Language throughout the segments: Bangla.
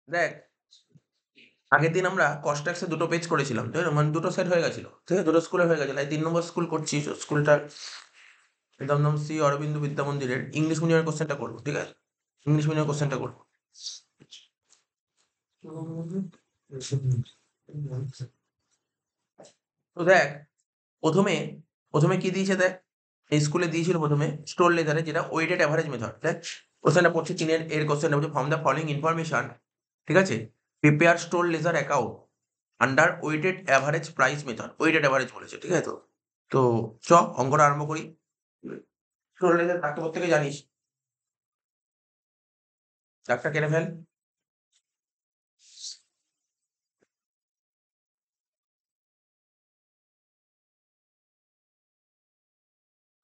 দেখ আগের দিন আমরা কস্টাক্সে দুটো পেজ করেছিলাম, তাই না? মানে দুটো সেট হয়ে গেছিল, ঠিক আছে, দুটো স্কুলে হয়ে গেছিল। এই 3 নম্বর স্কুল করছি, স্কুলটার দমদম শ্রী অরবিন্দ বিদ্যা মন্দিরের ইংলিশ মিডিয়ামের কোশ্চেনটা করবো, ঠিক আছে? ইংলিশ মিডিয়ামের কোশ্চেনটা করবো। তো দেখ প্রথমে প্রথমে কি দিয়েছে দেখ, এই স্কুলে দিয়েছিল প্রথমে স্টোর লেজারে, যেটা ওয়েটেড অ্যাভারেজ মেথড। দেখ কোশ্চেনটা পড়ছে, চীনের এর কোশ্চেনটা বলছে ফ্রম দ্য ফলোইং ইনফরমেশন, ঠিক আছে, prepare store ledger account under weighted average price method. Weighted average বলেছে, ঠিক আছে? তো তো চ অঙ্কটা আরম্ভ করি। স্টোর লেজার দাগটা প্রত্যেকে জানিস, দাগটা কেটে ফেল।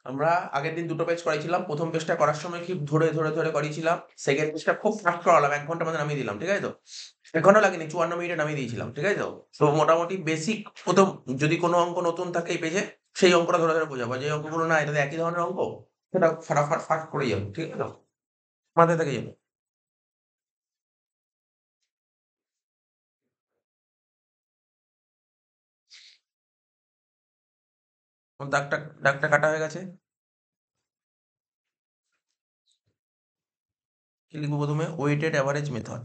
আমরা আগের দিন দুটো পেজ করাইছিলাম, প্রথম পেজটা করার সময় কি ধরে ধরে ধরে করিয়েছিলাম, সেকেন্ড পেজটা খুব ফাস্ট করালাম, 1 ঘন্টার মধ্যে নামিয়ে দিলাম, ঠিক আছে? তো 1 ঘন্টা লাগেনি, 54 মিনিটে নামিয়ে দিয়েছিলাম, ঠিক আছে? তো তো মোটামুটি বেসিক প্রথম, যদি কোনো অঙ্ক নতুন থাকে এই পেজে, সেই অঙ্কটা ধরে ধরে বোঝাবো। যে অঙ্কগুলো না এটাতে একই ধরনের অঙ্ক, সেটা ফাটাফাট ফাস্ট করে যাবে, ঠিক আছে? তো মাথায় থেকে যাবে। দাগটা দাগটা কাটা হয়ে গেছে। কি লিখবো প্রথমে? Weighted average method.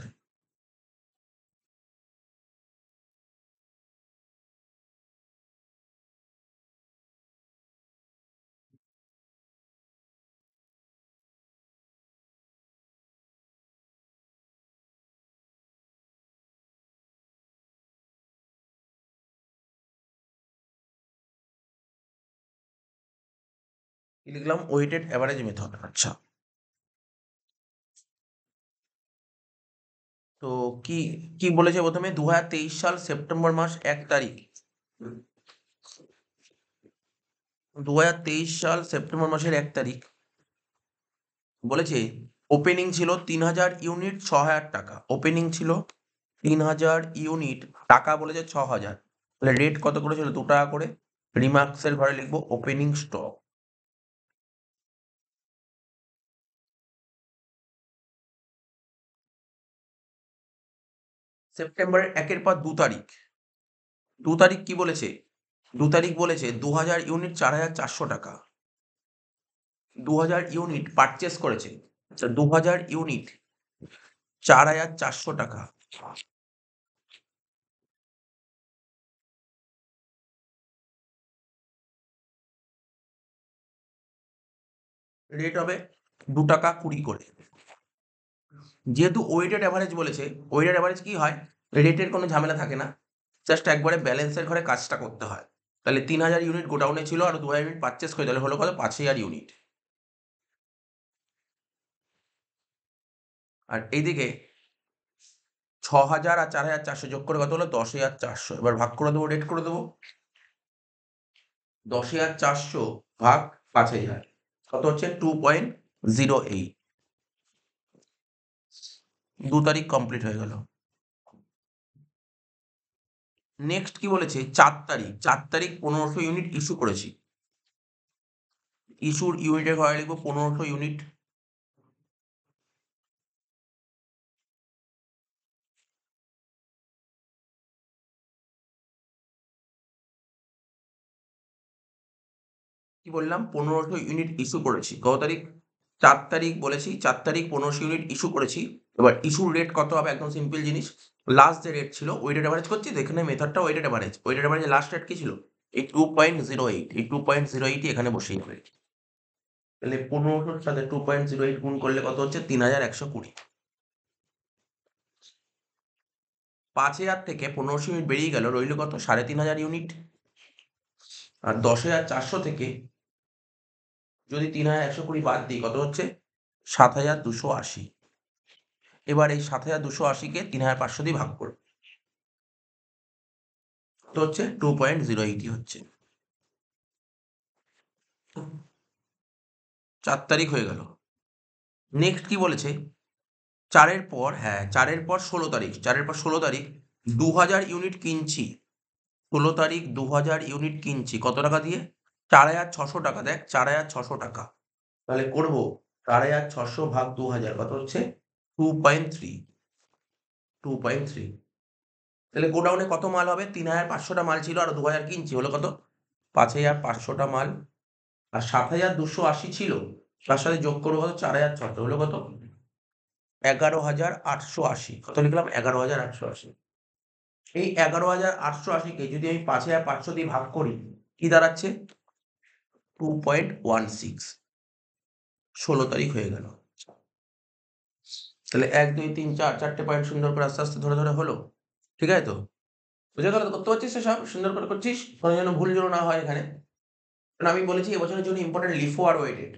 কি লিখলাম? Weighted average method. আচ্ছা, তো কি কি বলেছে প্রথমে? 2023 সাল সেপ্টেম্বর মাস 1 তারিখ, 2023 সাল সেপ্টেম্বর মাসের 1 তারিখ বলেছে ওপেনিং ছিল 3000 ইউনিট, 6,000 টাকা। ওপেনিং ছিল 3000 ইউনিট, টাকা বলেছে 6,000। তাহলে রেট কত করে ছিল? 2 টাকা করে। রিমার্কসের ঘরে লিখবো ওপেনিং স্টক। সেপ্টেম্বরের 1-এর পর 2 তারিখ, 2 তারিখ কি বলেছে? 2 তারিখ বলেছে 2000 ইউনিট, 4,400 টাকা। 2000 ইউনিট পারচেস করেছে, 2000 ইউনিট, 4,400 টাকা। রেট হবে 2 টাকা 20 করে। যেহেতু ওয়েটেড অ্যাভারেজ বলেছে, ওয়েটেড অ্যাভারেজ কি হয়, রেটের কোনো ঝামেলা থাকে না, জাস্ট একবারে ব্যালেন্সের ঘরে কাজটা করতে হয়। তাহলে 3000 ইউনিট গোডাউনে ছিল আর 2000 ইউনিট পারচেস করে, তাহলে হলো কত? 5,000 ইউনিট। আর এইদিকে 6,000 আর 4,400 যোগ করে কত হলো? 10,400। এবার ভাগ করে দেবো, রেট করে দেবো। 10,400 ভাগ 5,000 কত হচ্ছে? 2.08। 2 তারিখ কমপ্লিট হয়ে গেল। নেক্সট কি বলেছে? 4 তারিখ, 4 তারিখ 1,500 ইউনিট ইস্যু করেছি। ইস্যুর ইউনিটের ঘরে লিখবো 1,500 ইউনিট। কি বললাম? 1,500 ইউনিট ইস্যু করেছি। কত তারিখ? 4 তারিখ বলেছি, 4 তারিখ 1,500 ইউনিট ইস্যু করেছি। এবার ইস্যুর রেট কত হবে? একদম সিম্পল জিনিস, লাস্ট যে রেট ছিল ওয়েটেড অ্যাভারেজ করছি, তো এখানে মেথডটা ওয়েটেড অ্যাভারেজ। ওয়েটেড অ্যাভারেজের লাস্ট রেট কি ছিল? এই 2.08, এই 2.08ই এখানে বসিয়ে হবে। তাহলে 1500-র সাথে 2.08 গুণ করলে কত হচ্ছে? 3,120। 5,000 থেকে 1,500 ইউনিট বেরিয়ে গেল, রইল কত? 3,500 ইউনিট। আর 10,400 থেকে যদি 3,120 বাদ দিই, কত হচ্ছে? 7,280। এবার এই 7,280-কে 3,500 দিয়ে ভাগ করব, তো হচ্ছে 2.08 হচ্ছে। 4 তারিখ হয়ে গেল। নেক্সট কি বলেছে? 4-এর পর, হ্যাঁ 4-এর পর 16 তারিখ, 4-এর পর 16 তারিখ 2,000 ইউনিট কিনছি। 16 তারিখ 2,000 ইউনিট কিনছি কত টাকা দিয়ে? 4,600 টাকা। দেখ 4,600 টাকা। তাহলে করবো 4,600 ভাগ 2,000, কত হচ্ছে? 2.3। 2.3। তাহলে গোডাউনে কত মাল হবে? 3,500টা মাল ছিল আর 2,000 কিনছি, হলো কত? 5,500টা মাল। আর 7,280 ছিল, তার সাথে যোগ করবো কত? 4,600, হলো কত? 11,880। কত লিখলাম? 11,880। এই 11,880-কে যদি আমি 5,500 দিয়ে ভাগ করি, কি দাঁড়াচ্ছে? 2.16। 16 তারিখ হয়ে গেল। তাহলে 1, 2, 3, 4, 4টে পয়েন্ট সুন্দর করে আস্তে আস্তে ধরে ধরে হলো। ঠিক আছে তো? বুঝে গেল তো? করতে পারছিস তো সব? সুন্দর করে করছিস? কোনো যেন ভুল যেন না হয় এখানে। কারণ আমি বলেছি এবছরের জন্য ইম্পর্টেন্ট লিফো আর ওয়েটেড।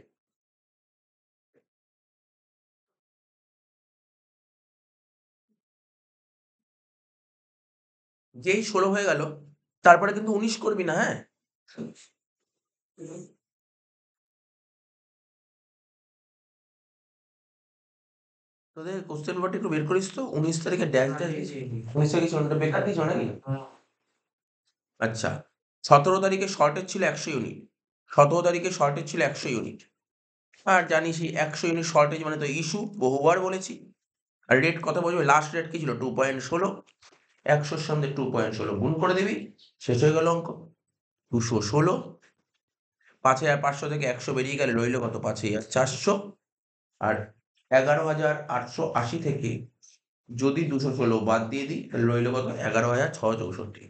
যেই 16 হয়ে গেল, তারপরে কিন্তু 19 করবি না, হ্যাঁ? তোদের কোশ্চেন পেপারটা একটু বের করিস তো। 19 তারিখে ড্যাশ ড্যাশ 19 তারিখে চলটা বেকার দিয়েছ নাকি? আচ্ছা, 17 তারিখে শর্টেজ ছিল 100 ইউনিট। 17 তারিখে শর্টেজ ছিল 100 ইউনিট। আর জানিসই 100 ইউনিট শর্টেজ মানে তো ইস্যু, বহুবার বলেছি। আর রেট কত বলবো? লাস্ট রেট কি ছিল? 2.16। 100-র সঙ্গে 2.16 গুণ করে দিবি, শেষ হয়ে গেল অঙ্ক। 216। 5,500 থেকে 100 বেরিয়ে গেলে রইল কত? 5,400। আর 11,880 থেকে যদি 216 বাদ দিয়ে দিই, তাহলে রইল কত? 11,664।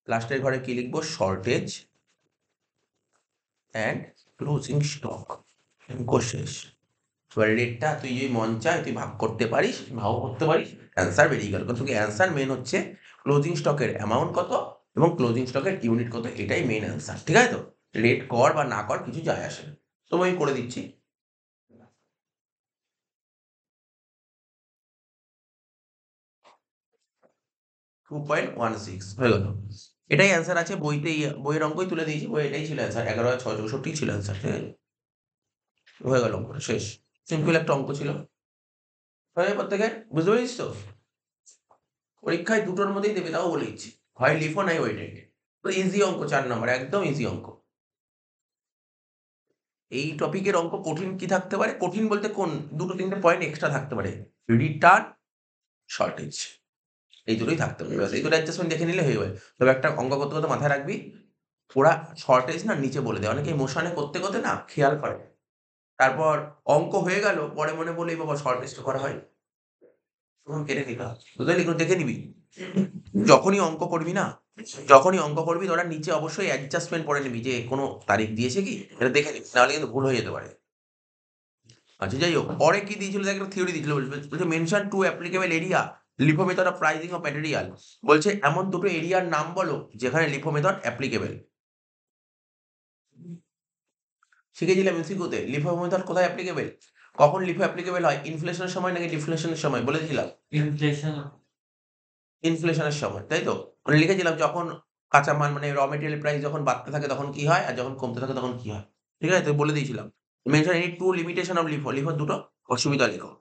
লাস্টের ঘরে কি লিখবো? Shortage and closing stock. অঙ্ক শেষ। এবার রেটটা তুই যদি মন চায় তুই ভাগ করতে পারিস, নাও করতে পারিস, অ্যান্সার বেরিয়ে গেল। কিন্তু অ্যান্সার মেন হচ্ছে ক্লোজিং স্টকের অ্যামাউন্ট কত এবং ক্লোজিং স্টকের ইউনিট কত, এটাই মেন অ্যান্সার। ঠিক আছে তো? রেট কর বা না কর কিছু যায় আসে না। তো আমি করে দিচ্ছি। 2.16 হয়ে গেল। এটাই অ্যান্সার আছে বইতে, বইয়ের অঙ্কই তুলে দিয়েছি, বই এটাই ছিল অ্যান্সার। 11,664 ছিল অ্যান্সার। ঠিক আছে, হয়ে গেল অঙ্কটা শেষ। সিম্পল একটা অঙ্ক ছিল। হয়ে প্রত্যেকের বুঝতে পেরেছিস তো? পরীক্ষায় দুটোর মধ্যেই দেবে, তাও বলে দিচ্ছি, হয় লিফো নাই ওয়েটেড। তো ইজি অঙ্ক 4 নম্বর, একদম ইজি অঙ্ক। এই টপিকের অঙ্ক কঠিন কি থাকতে পারে? কঠিন বলতে কোন 2-3টে পয়েন্ট এক্সট্রা থাকতে পারে? রিটার্ন, শর্টেজ, এই দুটোই থাকতে পারে। এই দুটো অ্যাডজাস্টমেন্ট দেখে নিলে হয়ে যাবে। তবে একটা অঙ্ক করতে করতে মাথায় রাখবি, ওরা শর্টেজ না নিচে বলে দেয়। অনেকে মোশনে করতে করতে না খেয়াল করে, তারপর অঙ্ক হয়ে গেল, পরে মনে বলে বাবা শর্টেজটা করা হয়, তখন কেটে নিবা। বুঝতে পারলি? দেখে নিবি যখনই অঙ্ক করবি না, যখনই অঙ্ক করবি তোরা নিচে অবশ্যই অ্যাডজাস্টমেন্ট করে নিবি যে কোনো তারিখ দিয়েছে কি, এটা দেখে নিবি, নাহলে কিন্তু ভুল হয়ে যেতে পারে। আচ্ছা, যাই হোক, পরে কি দিয়েছিল? দেখ, একটা থিওরি দিয়েছিল, বলছে mention to applicable area, LIFO method of pricing of material. বলছে এমন দুটো এরিয়ার নাম বলো যেখানে লিফো মেথড অ্যাপ্লিকেবল। শিখেছিলাম এমসিকিউতে লিফো মেথড কোথায় অ্যাপ্লিকেবল, কখন লিফো অ্যাপ্লিকেবল হয়, ইনফ্লেশনের সময় নাকি ডিফ্লেশনের সময়, বলে দিয়েছিলাম ইনফ্লেশনের সময়, তাই তো? মানে লিখেছিলাম যখন কাঁচামাল মানে র মেটেরিয়াল প্রাইস যখন বাড়তে থাকে তখন কি হয়, আর যখন কমতে থাকে তখন কি হয়। ঠিক আছে তো? বলে দিয়েছিলাম। Mention any two limitation of LIFO, লিফোর দুটো অসুবিধা লেখো।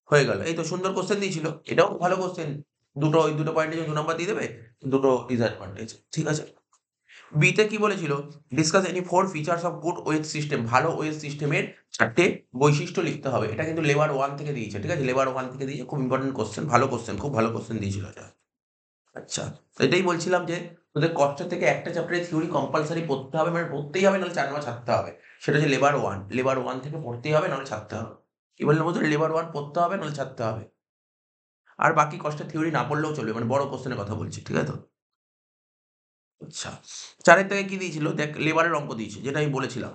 হয়ে গেল। এই তো সুন্দর কোশ্চেন দিয়েছিল, এটাও ভালো কোশ্চেন। দুটো ওই দুটো পয়েন্টে 2 নম্বর দিয়ে দেবে, দুটো ডিসঅ্যাডভান্টেজ। ঠিক আছে। বি তে কি বলেছিল? Discuss any 4 features of good wage system. ভালো ওয়েজ সিস্টেমের 4টে বৈশিষ্ট্য লিখতে হবে। এটা কিন্তু লেবার 1 থেকে দিয়েছে। ঠিক আছে, লেবার 1 থেকে দিয়েছে। খুব ইম্পর্টেন্ট কোশ্চেন, ভালো কোশ্চেন, খুব ভালো কোশ্চেন দিয়েছিল এটা। আচ্ছা, তো এটাই বলছিলাম যে তোদের কষ্টের থেকে একটা চ্যাপ্টারের থিওরি কম্পালসারি পড়তে হবে, মানে পড়তেই হবে, নাহলে 4 নম্বর ছাড়তে হবে। সেটা হচ্ছে লেবার 1। লেবার 1 থেকে পড়তেই হবে, নাহলে ছাড়তে হবে। কি বললাম বলতো? লেবার 1 পড়তে হবে, নাহলে ছাড়তে হবে। আর বাকি কষ্টের থিওরি না পড়লেও চলবে, মানে বড় কোশ্চেনের কথা বলছি। ঠিক আছে তো? আচ্ছা, 4 এর থেকে কি দিয়েছিল? দেখ, লেবারের অঙ্ক দিয়েছে, যেটা আমি বলেছিলাম।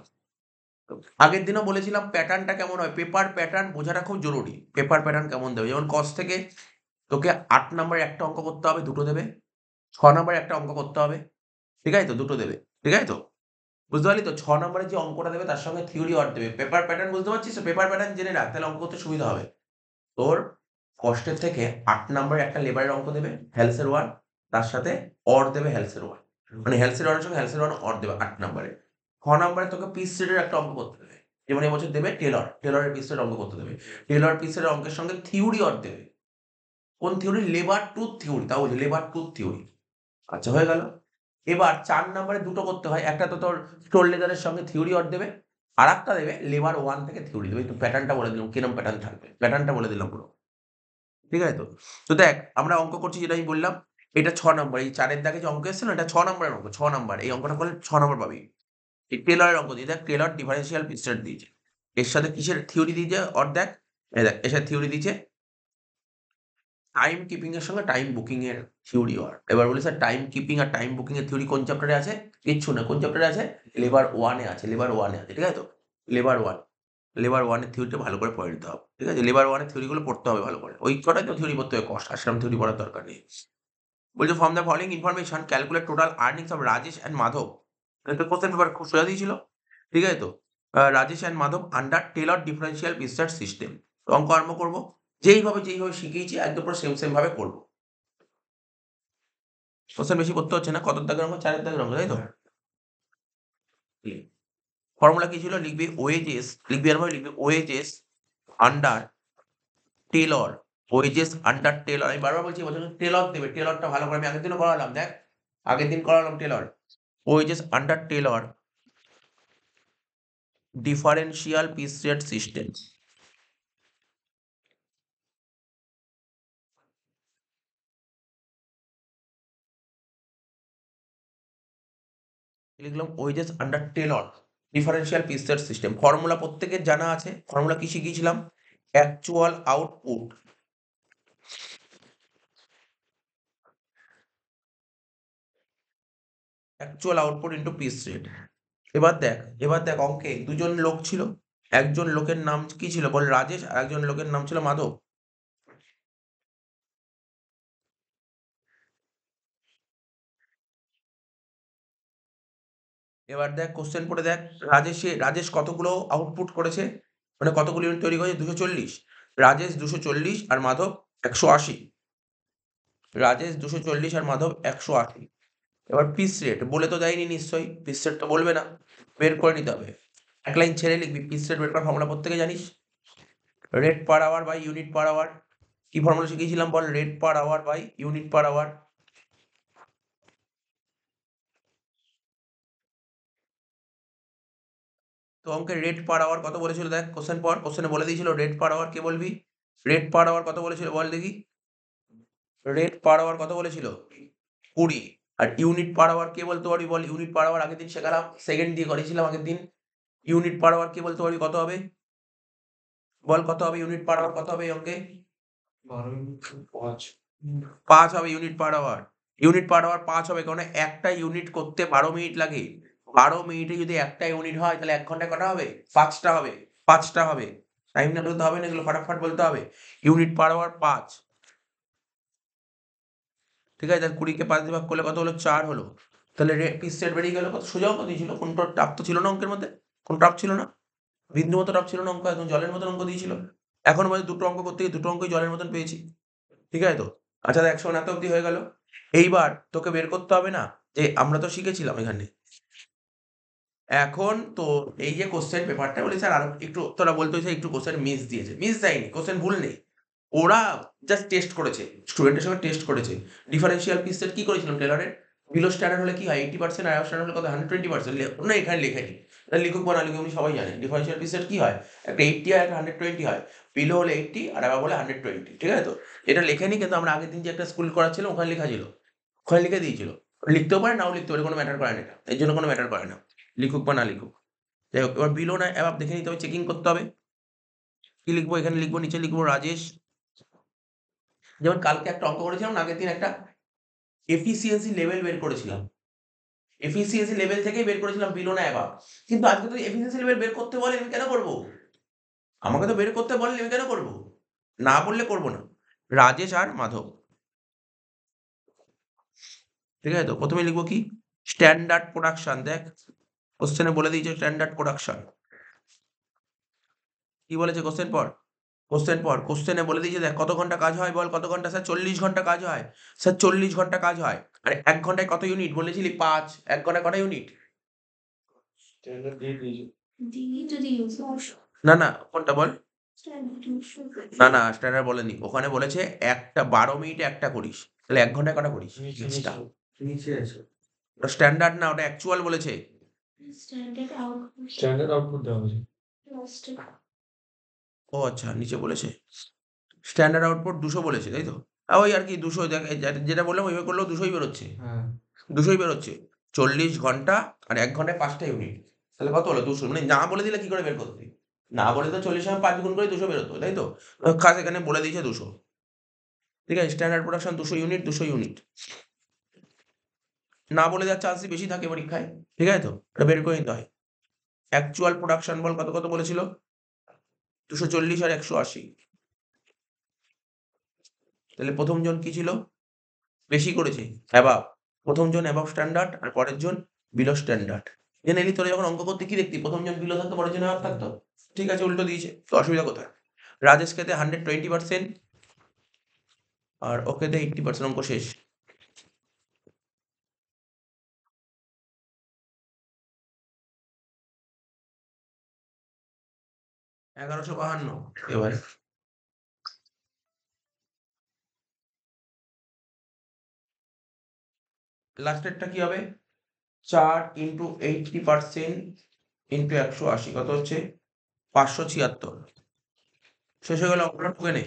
আগের দিনও বলেছিলাম প্যাটার্নটা কেমন হয়, পেপার প্যাটার্ন বোঝাটা খুব জরুরি। পেপার প্যাটার্ন কেমন দেবে, যেমন কস থেকে তোকে 8 নম্বরে একটা অঙ্ক করতে হবে, দুটো দেবে। 6 নম্বরে একটা অঙ্ক করতে হবে, ঠিক আছে তো? দুটো দেবে। ঠিক আছে তো? বুঝতে পারলি তো? 6 নম্বরে যে অঙ্কটা দেবে তার সঙ্গে থিওরি অর দেবে। পেপার প্যাটার্ন বুঝতে পারছিস তো? পেপার প্যাটার্ন জেনে রাখ, তাহলে অঙ্ক করতে সুবিধা হবে। তোর কষ্টের থেকে 8 নম্বরে একটা লেবারের অঙ্ক দেবে, হেলসের 1, তার সাথে অর দেবে হেলসের 1। মানে হেলসের 1 এর সঙ্গে হেলসের 1 অর দেবে 8 নম্বরে। 6 নম্বরে তোকে পিস সেটের একটা অঙ্ক করতে দেবে। যেমন এবছর দেবে টেলর, টেলরের পিস সেটের অঙ্ক করতে দেবে। টেলর পিস সেটের অঙ্কের সঙ্গে থিওরি অর দেবে। কোন থিওরি? Labour tooth theory. তাও বলছি লেবার টুথ থিওরি। আচ্ছা, হয়ে গেল। এবার 4 নম্বরে দুটো করতে হয়। একটা তো তোর স্টোর লেদারের সঙ্গে থিওরি অর দেবে, আরেকটা দেবে লেবার 1 থেকে থিওরি দেবে। একটু প্যাটার্নটা বলে দিলাম, কিরম প্যাটার্ন থাকবে, প্যাটার্নটা বলে দিলাম পুরো। ঠিক আছে তো? তো দেখ আমরা অঙ্ক করছি যেটা আমি বললাম, এটা 6 নাম্বার। এই 4 এর দাগে যে অঙ্ক এসছে না, এটা 6 নাম্বারের অঙ্ক, 6 নাম্বার। এই অঙ্কটা করলে 6 নাম্বার পাবি। এই টেলরের অঙ্ক দিয়ে দেখ, টেলর ডিফারেনশিয়াল পিসটেট দিয়েছে। এর সাথে কিসের থিওরি দিয়েছে ওর দেখ, এই দেখ এর সাথে থিওরি দিয়েছে টাইম কিপিং এর সঙ্গে টাইম বুকিং এর থিওরি ওর। এবার বলি স্যার টাইম কিপিং আর টাইম বুকিং এর থিওরি কোন চ্যাপ্টারে আছে? কিচ্ছু না। কোন চ্যাপ্টারে আছে? লেবার 1 এ আছে, লেবার 1 এ আছে। ঠিক আছে তো? লেবার 1, লেবার 1 এর থিওরিটা ভালো করে পড়ে নিতে হবে। ঠিক আছে? লেবার 1 এর থিওরি গুলো পড়তে হবে ভালো করে। ওই কটাই তো থিওরি পড়তে হবে, কষ্ট আশ্রম থিওরি পড়ার দরকার নেই। বলছে from the following information calculate total earnings of Rajesh and Madhav. এটা কোশ্চেন পেপার খুব সোজা দিয়েছিল। ঠিক আছে তো? Rajesh and Madhav under Taylor differential piece rate system. তো অঙ্ক আরম্ভ করবো। যেইভাবে শিখিয়েছি একদম পুরো সেম ভাবে করবো। কোশ্চেন বেশি করতে হচ্ছে না। কত দাগের অঙ্ক? 4 এর দাগের অঙ্ক, তাই তো? ফর্মুলা কি ছিল? লিখবি ওয়েজেস, লিখবি এরভাবে লিখবি wages under Taylor, wages under Taylor. আমি বারবার বলছি বছর টেলর দেবে, টেলরটা ভালো করে। আমি আগের দিনও করালাম, দেখ আগের দিন করালাম Taylor. Wages under Taylor differential piece rate system. লিখলাম wages under Taylor differential piece rate system. Formula প্রত্যেকের জানা আছে। ফর্মুলা কি শিখিয়েছিলাম? Actual output, actual output into piece rate. এবার দেখ অঙ্কে দুজন লোক ছিল। একজন লোকের নাম কি ছিল বল? রাজেশ। আর একজন লোকের নাম ছিল মাধব। এবার দেখ কোশ্চেন পড়ে দেখ, রাজেশ কতগুলো আউটপুট করেছে, মানে কতগুলো ইউনিট তৈরি করেছে? 240। রাজেশ 240 আর মাধব 180। রাজেশ 240 আর মাধব 180। এবার পিস রেট বলে তো দেয়নি নিশ্চয়ই, পিস রেট তো বলবে না, বের করে নিতে হবে। এক লাইন ছেড়ে লিখবি পিস রেট বের করার ফর্মুলা প্রত্যেকে জানিস, rate per hour by unit per hour. কি ফর্মুলা শিখিয়েছিলাম বল? Rate per hour by unit per hour. তো অঙ্কের রেট পার আওয়ার কত বলেছিল দেখ, কোশ্চেনে বলে দিয়েছিল রেট পার আওয়ার। কে বলবি? রেট পার আওয়ার কত বলেছিল বল দেখি? রেট পার আওয়ার কত বলেছিল? 20। আর ইউনিট পার আওয়ার কে বলতে পারবি বল? ইউনিট পার আওয়ার আগের দিন শেখালাম, সেকেন্ড দিয়ে করেছিলাম আগের দিন। ইউনিট পার আওয়ার কে বলতে পারবি? কত হবে বল? কত হবে ইউনিট পার আওয়ার? কত হবে এই অঙ্কে? 5 হবে unit per hour. Unit per hour 5 হবে, কারণ একটা ইউনিট করতে 12 মিনিট লাগে। 12 মিনিটে যদি একটা ইউনিট হয় তাহলে 1 ঘন্টায় কটা হবে? 5টা হবে। 5টা হবে। টাইম না বলতে হবে না, এগুলো ফটাফট বলতে হবে। Unit per hour 5। ঠিক আছে? তাহলে 20 কে 5 দিয়ে ভাগ করলে কত হলো? 4 হলো। তাহলে পিস রেট বেরিয়ে গেল। কত সোজা অঙ্ক দিয়েছিল, কোন টাফ তো ছিল না অঙ্কের মধ্যে। কোন টাফ ছিল না, বিন্দু মতো টাফ ছিল না অঙ্ক, একদম জলের মতন অঙ্ক দিয়েছিল। এখন বলে দুটো অঙ্ক করতে গিয়ে দুটো অঙ্কই জলের মতন পেয়েছি। ঠিক আছে তো? আচ্ছা দেখ শোন, এত অব্দি হয়ে গেল। এইবার তোকে বের করতে হবে না যে আমরা তো শিখেছিলাম এখানে। এখন তো এই যে কোশ্চেন পেপারটা বলি স্যার আরো একটু তোরা বলতে হয়েছে একটু কোশ্চেন মিস দিয়েছে, মিস দেয়নি, কোশ্চেন ভুল নেই। ওরা জাস্ট টেস্ট করেছে, স্টুডেন্টের সঙ্গে টেস্ট করেছে। ডিফারেনশিয়াল পিস সেট কি করেছিলাম টেলরের? বিলো স্ট্যান্ডার্ড হলে কি হয়? 80% আর স্ট্যান্ডার্ড হলে কত? 120%। না এখানে লেখেনি, এটা লিখুক বা না লিখুক উনি সবাই জানেন। ডিফারেনশিয়াল পিস সেট কি হয়? একটা 80 হয়, একটা 120 হয়। বিলো হলে 80 আর আবার বলে 120। ঠিক আছে তো? এটা লেখেনি, কিন্তু আমরা আগের দিন যে একটা স্কুল করাচ্ছিলাম ওখানে লেখা ছিল, ওখানে লিখে দিয়েছিল। লিখতেও পারে নাও লিখতে পারে, কোনো ম্যাটার করে না এটা, এর জন্য কোনো ম্যাটার করে না লিখুক বা না লিখুক। যাই হোক, এবার বিলো না অ্যাবাব দেখে নিতে হবে, চেকিং করতে হবে। কি লিখবো? এখানে লিখবো, নিচে লিখবো রাজেশ। যেমন কালকে একটা অঙ্ক করেছিলাম না, আগের দিন একটা এফিসিয়েন্সি লেভেল বের করেছিলাম। এফিসিয়েন্সি লেভেল থেকেই বের করেছিলাম বিলো না অ্যাবাব। কিন্তু আজকে তো এফিসিয়েন্সি লেভেল বের করতে বলে, আমি কেন করবো? আমাকে তো বের করতে বলেনি, আমি কেন করবো? না বললে করবো না। রাজেশ আর মাধব। ঠিক আছে তো? প্রথমে লিখবো কি? Standard production. দেখ কোশ্চেনে বলে দিয়েছে স্ট্যান্ডার্ড প্রোডাকশন। কি বলেছে কোশ্চেন পড়? কোশ্চেনে বলে দিয়েছে দেখ কত ঘন্টা কাজ হয় বল? কত ঘন্টা? স্যার 40 ঘন্টা কাজ হয়। স্যার 40 ঘন্টা কাজ হয়। আরে 1 ঘন্টায় কত ইউনিট বলেছিলি? 5। 1 ঘন্টায় কটা ইউনিট? না, না কোনটা বল? না স্ট্যান্ডার্ড বলেনি। ওখানে বলেছে একটা 12 মিনিটে একটা করিস। তাহলে 1 ঘন্টায় কটা করিস? পাঁচটা। ওটা স্ট্যান্ডার্ড না, ওটা অ্যাকচুয়াল বলেছে। স্ট্যান্ডার্ড আউটপুট দেওয়া হয়েছে। ও আচ্ছা, নিচে বলেছে। স্ট্যান্ডার্ড আউটপুট 200 বলেছে, তাই তো? ওই আর কি 200, যেটা বললাম ওইভাবে করলেও 200ই বেরোচ্ছে। 200ই বেরোচ্ছে। 40 ঘন্টা আর 1 ঘন্টায় 5টা ইউনিট। তাহলে কত হলো? 200। মানে না বলে দিলে কি করে বের করতে? না বলে তো 40 এর 5 গুণ করে 200 বেরোতো, তাই তো? খাস এখানে বলে দিয়েছে 200। ঠিক আছে? Standard production 200 unit, 200 unit. না বলে দেওয়ার চান্সই বেশি থাকে পরীক্ষায়। ঠিক আছে তো? এটা বের করে নিতে হয়। অ্যাকচুয়াল প্রোডাকশন বল কত বলেছিল? 240 আর 180। তাহলে প্রথম জন কি ছিল? বেশি করেছে, অ্যাবাভ। প্রথম জন অ্যাবাভ স্ট্যান্ডার্ড আর পরের জন বিলো স্ট্যান্ডার্ড। জেনারেলি তোরা যখন অঙ্ক করতে কি দেখতি? প্রথম জন বিলো থাকতো, পরের জন অ্যাবাভ থাকতো। ঠিক আছে, উল্টো দিয়েছে, তো অসুবিধা কোথায়? রাজেশ খেতে 120% আর ওকে তে 80%। অঙ্ক শেষ। 1152। এবার লাস্টেরটা কি হবে? 4 ইন্টু 80% ইন্টু 180 কত হচ্ছে? 576। শেষ হয়ে গেল, অঙ্কটা ঠুকে নে।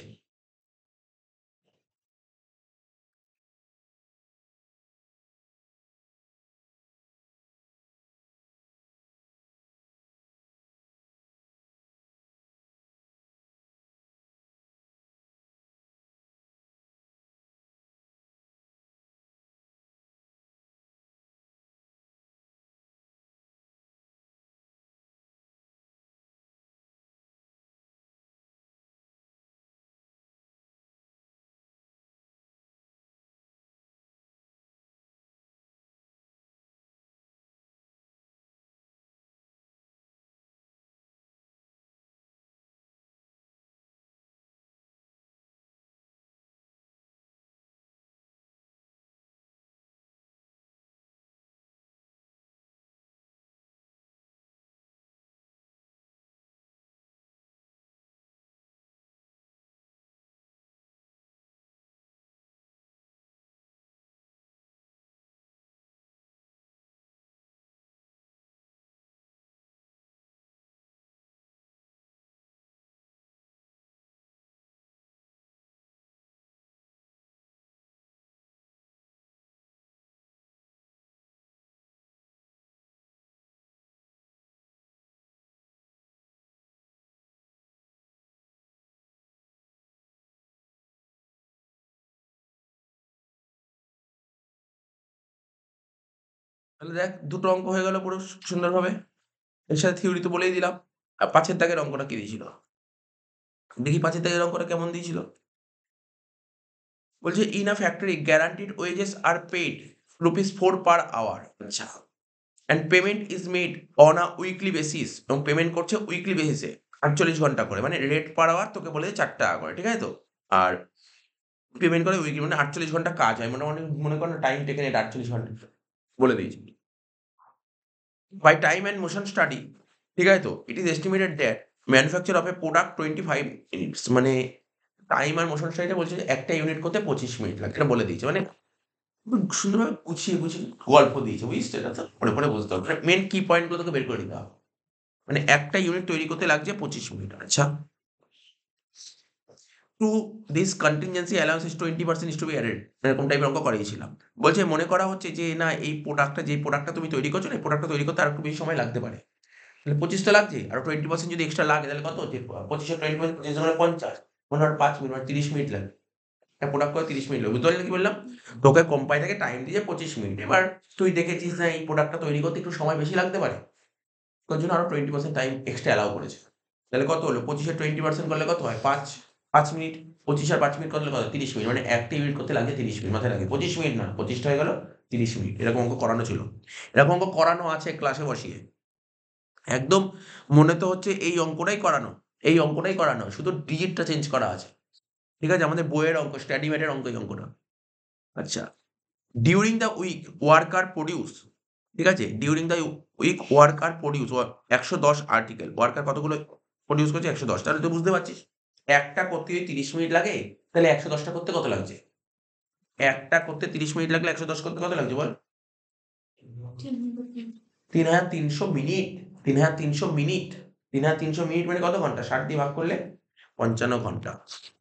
তাহলে দেখ, দুটো অঙ্ক হয়ে গেল পুরো সুন্দরভাবে। এর সাথে থিওরি তো বলেই দিলাম। আর 5 এর দাগের অঙ্কটা কি দিয়েছিল? দেখি 5 এর দাগের অঙ্কটা কেমন দিয়েছিল। বলছে in a factory guaranteed wages are paid ₹4 per hour. আচ্ছা। And payment is made on a weekly basis, এবং পেমেন্ট করছে উইকলি বেসিসে 48 ঘন্টা করে। মানে রেট পার আওয়ার তোকে বলেছে 4 টাকা করে, ঠিক আছে তো? আর পেমেন্ট করে উইকলি, মানে 48 ঘন্টা কাজ হয়। মোটামুটি মনে কর না, টাইম টেকেন এটা 48 ঘন্টা বলে দিয়েছি। By time and motion study, ঠিক আছে তো? It is estimated that manufacture of a product 25 minutes. মানে টাইম আর মোশন স্টাডিটা বলছে যে একটা ইউনিট করতে 25 মিনিট লাগে, এটা বলে দিয়েছে। মানে খুব সুন্দরভাবে গুছিয়ে গল্প দিয়েছে, বুঝিস তো? এটা তো পড়ে বুঝতে হবে। মেন কি পয়েন্ট গুলো তোকে বের করে নিতে হবে। মানে একটা ইউনিট তৈরি করতে লাগছে 25 মিনিট। আচ্ছা। To this contingency allowance is 20% is to be added. এরকম টাইপের অঙ্ক করিয়েছিলাম। বলছে মনে করা হচ্ছে যে না, এই প্রোডাক্টটা, যে প্রোডাক্টটা তুমি তৈরি করছো না, এই প্রোডাক্টটা তৈরি করতে আর একটু বেশি সময় লাগতে পারে। তাহলে 25 তো লাগছে, আরো 20% যদি এক্সট্রা লাগে তাহলে কত হচ্ছে? 25 এর 20% 25 মানে 50। মনে হয় 5 মিনিট মানে 30 মিনিট লাগে। একটা প্রোডাক্ট করে 30 মিনিট লাগবে। বুঝতে পারলি কি বললাম? তোকে কোম্পানি থেকে টাইম দিয়েছে 25 মিনিট। এবার তুই দেখেছিস না এই প্রোডাক্টটা তৈরি করতে একটু সময় বেশি লাগতে পারে। তোর জন্য আরো 20% টাইম এক্সট্রা অ্যালাউ করেছে। তাহলে কত হলো? 25 এর 20% করলে কত হয়? 5 মিনিট। 25 আর 5 মিনিট করলে কত? 30 মিনিট। মানে একটা ইউনিট করতে লাগে 30 মিনিট। মাথায় রাখবি, 25 মিনিট না, 25 টা হয়ে গেল 30 মিনিট। এরকম অঙ্ক করানো ছিল। এরকম অঙ্ক করানো আছে ক্লাসে বসিয়ে। একদম মনে তো হচ্ছে এই অঙ্কটাই করানো। এই অঙ্কটাই করানো। শুধু ডিজিটটা চেঞ্জ করা আছে। ঠিক আছে? আমাদের বইয়ের অঙ্ক, স্টাডি ম্যাটের অঙ্ক এই অঙ্কটা। আচ্ছা। During the week worker produce, ঠিক আছে? During the week worker produce 110 article. Worker কতগুলো প্রডিউস করেছে? 110। তাহলে তুই বুঝতে পারছিস একটা করতে যদি 30 মিনিট লাগে, তাহলে 110 টা করতে কত লাগছে? একটা করতে 30 মিনিট লাগলে 110 করতে কত লাগছে বল? 3300 মিনিট। 3300 মিনিট। 3300 মিনিট মানে কত ঘন্টা? 60 দিয়ে ভাগ করলে 55 ঘন্টা।